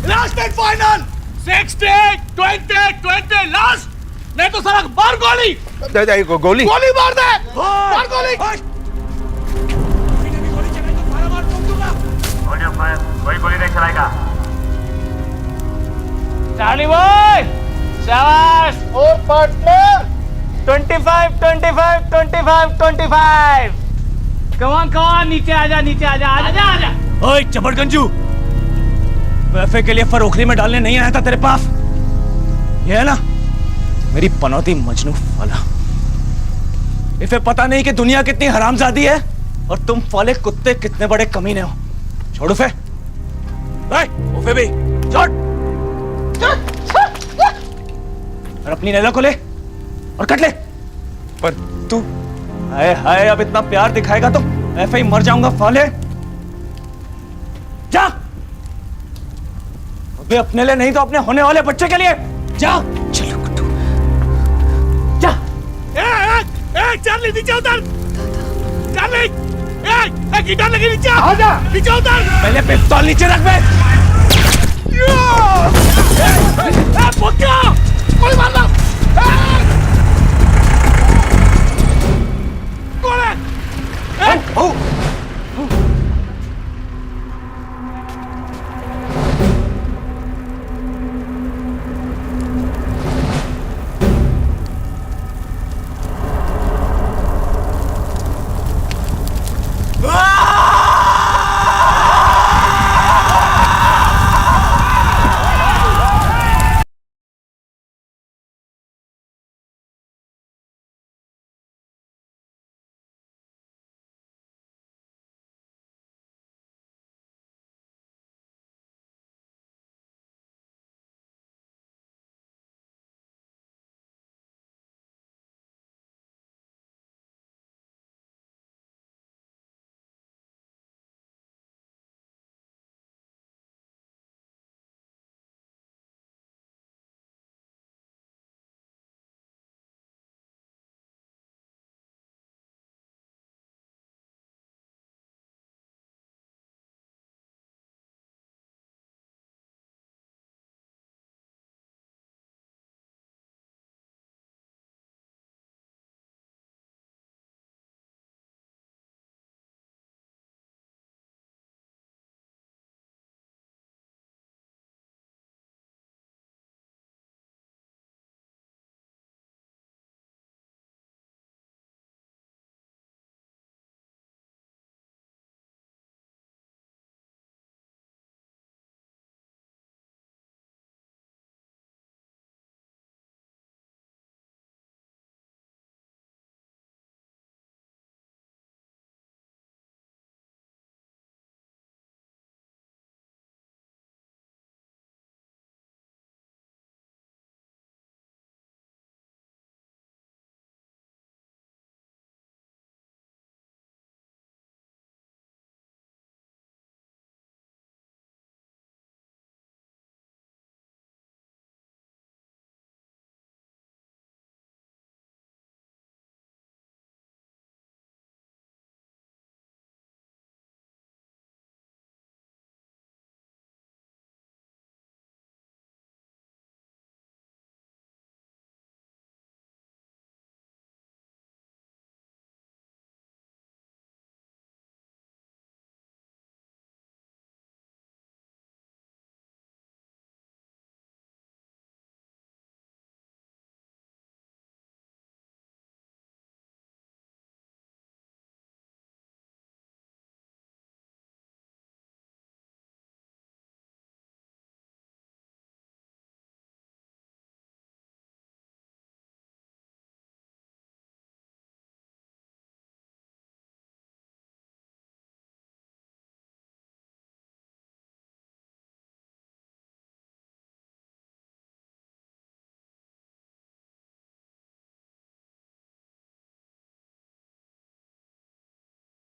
Last and final 60, 20 last. नहीं तो साला मार गोली। गोली मार दे। मार गोली। Hold your fire. कोई गोली नहीं चलाएगा। चार्ली बॉय, शाबाश। और पार्टनर 25। कम ऑन, नीचे आजा। ओए चपड़गंजू, वैफे के लिए फरोखरी में डालने नहीं आया था तेरे पास। ये है ना मेरी पनौती मजनू वाला। इसे पता नहीं कि दुनिया कितनी हरामजादी है और तुम वाले कुत्ते कितने बड़े कमीने हो। छोड़ उफे। उफे भी छोड़। और अपनी नैला को ले, और कट ले। पर तू हाय हाय, अब इतना प्यार दिखाएगा तो ऐसे ही मर जाऊंगा फाले। जा, अबे अपने लिए नहीं तो अपने होने वाले बच्चे के लिए जा। चलो गुड्डू जा। चार्ली नीचे उतर। चार्ली, गिटार लगी नीचे आ जा। नीचे उतर। पहले पिस्तौल नीचे रख बे। कोई मारना।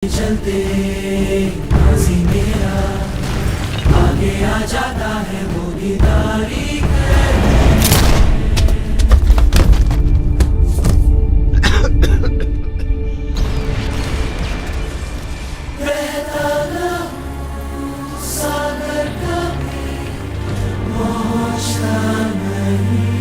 चलते हंसी मेरा आगे आ जाता है वो भी तारीख रहता ना सागर कभी पहुंचता नहीं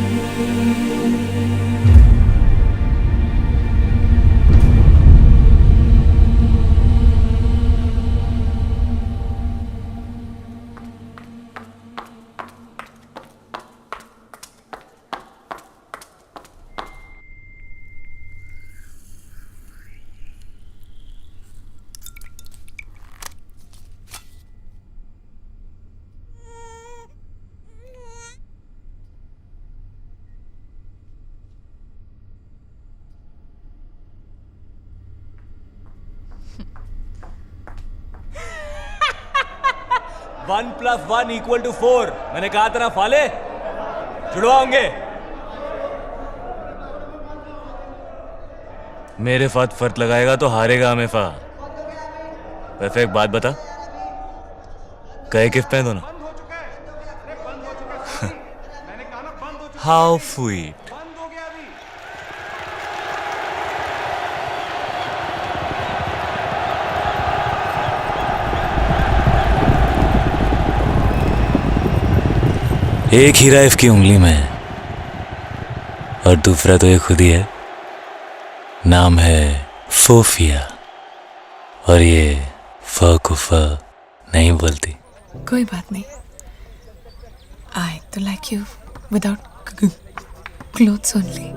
one plus one equal to 4। मैंने कहा था ना फाले, जुड़वा होंगे। मेरे साथ फर्क लगाएगा तो हारेगा हमेशा। वैसे एक बात बता, कहे किस पे दोनों? How sweet. एक हीरा इसकी उंगली में है और दूसरा तो ये खुद ही है। नाम है सोफिया और ये फ को फ नहीं बोलती। कोई बात नहीं। आई तो like you without clothes only.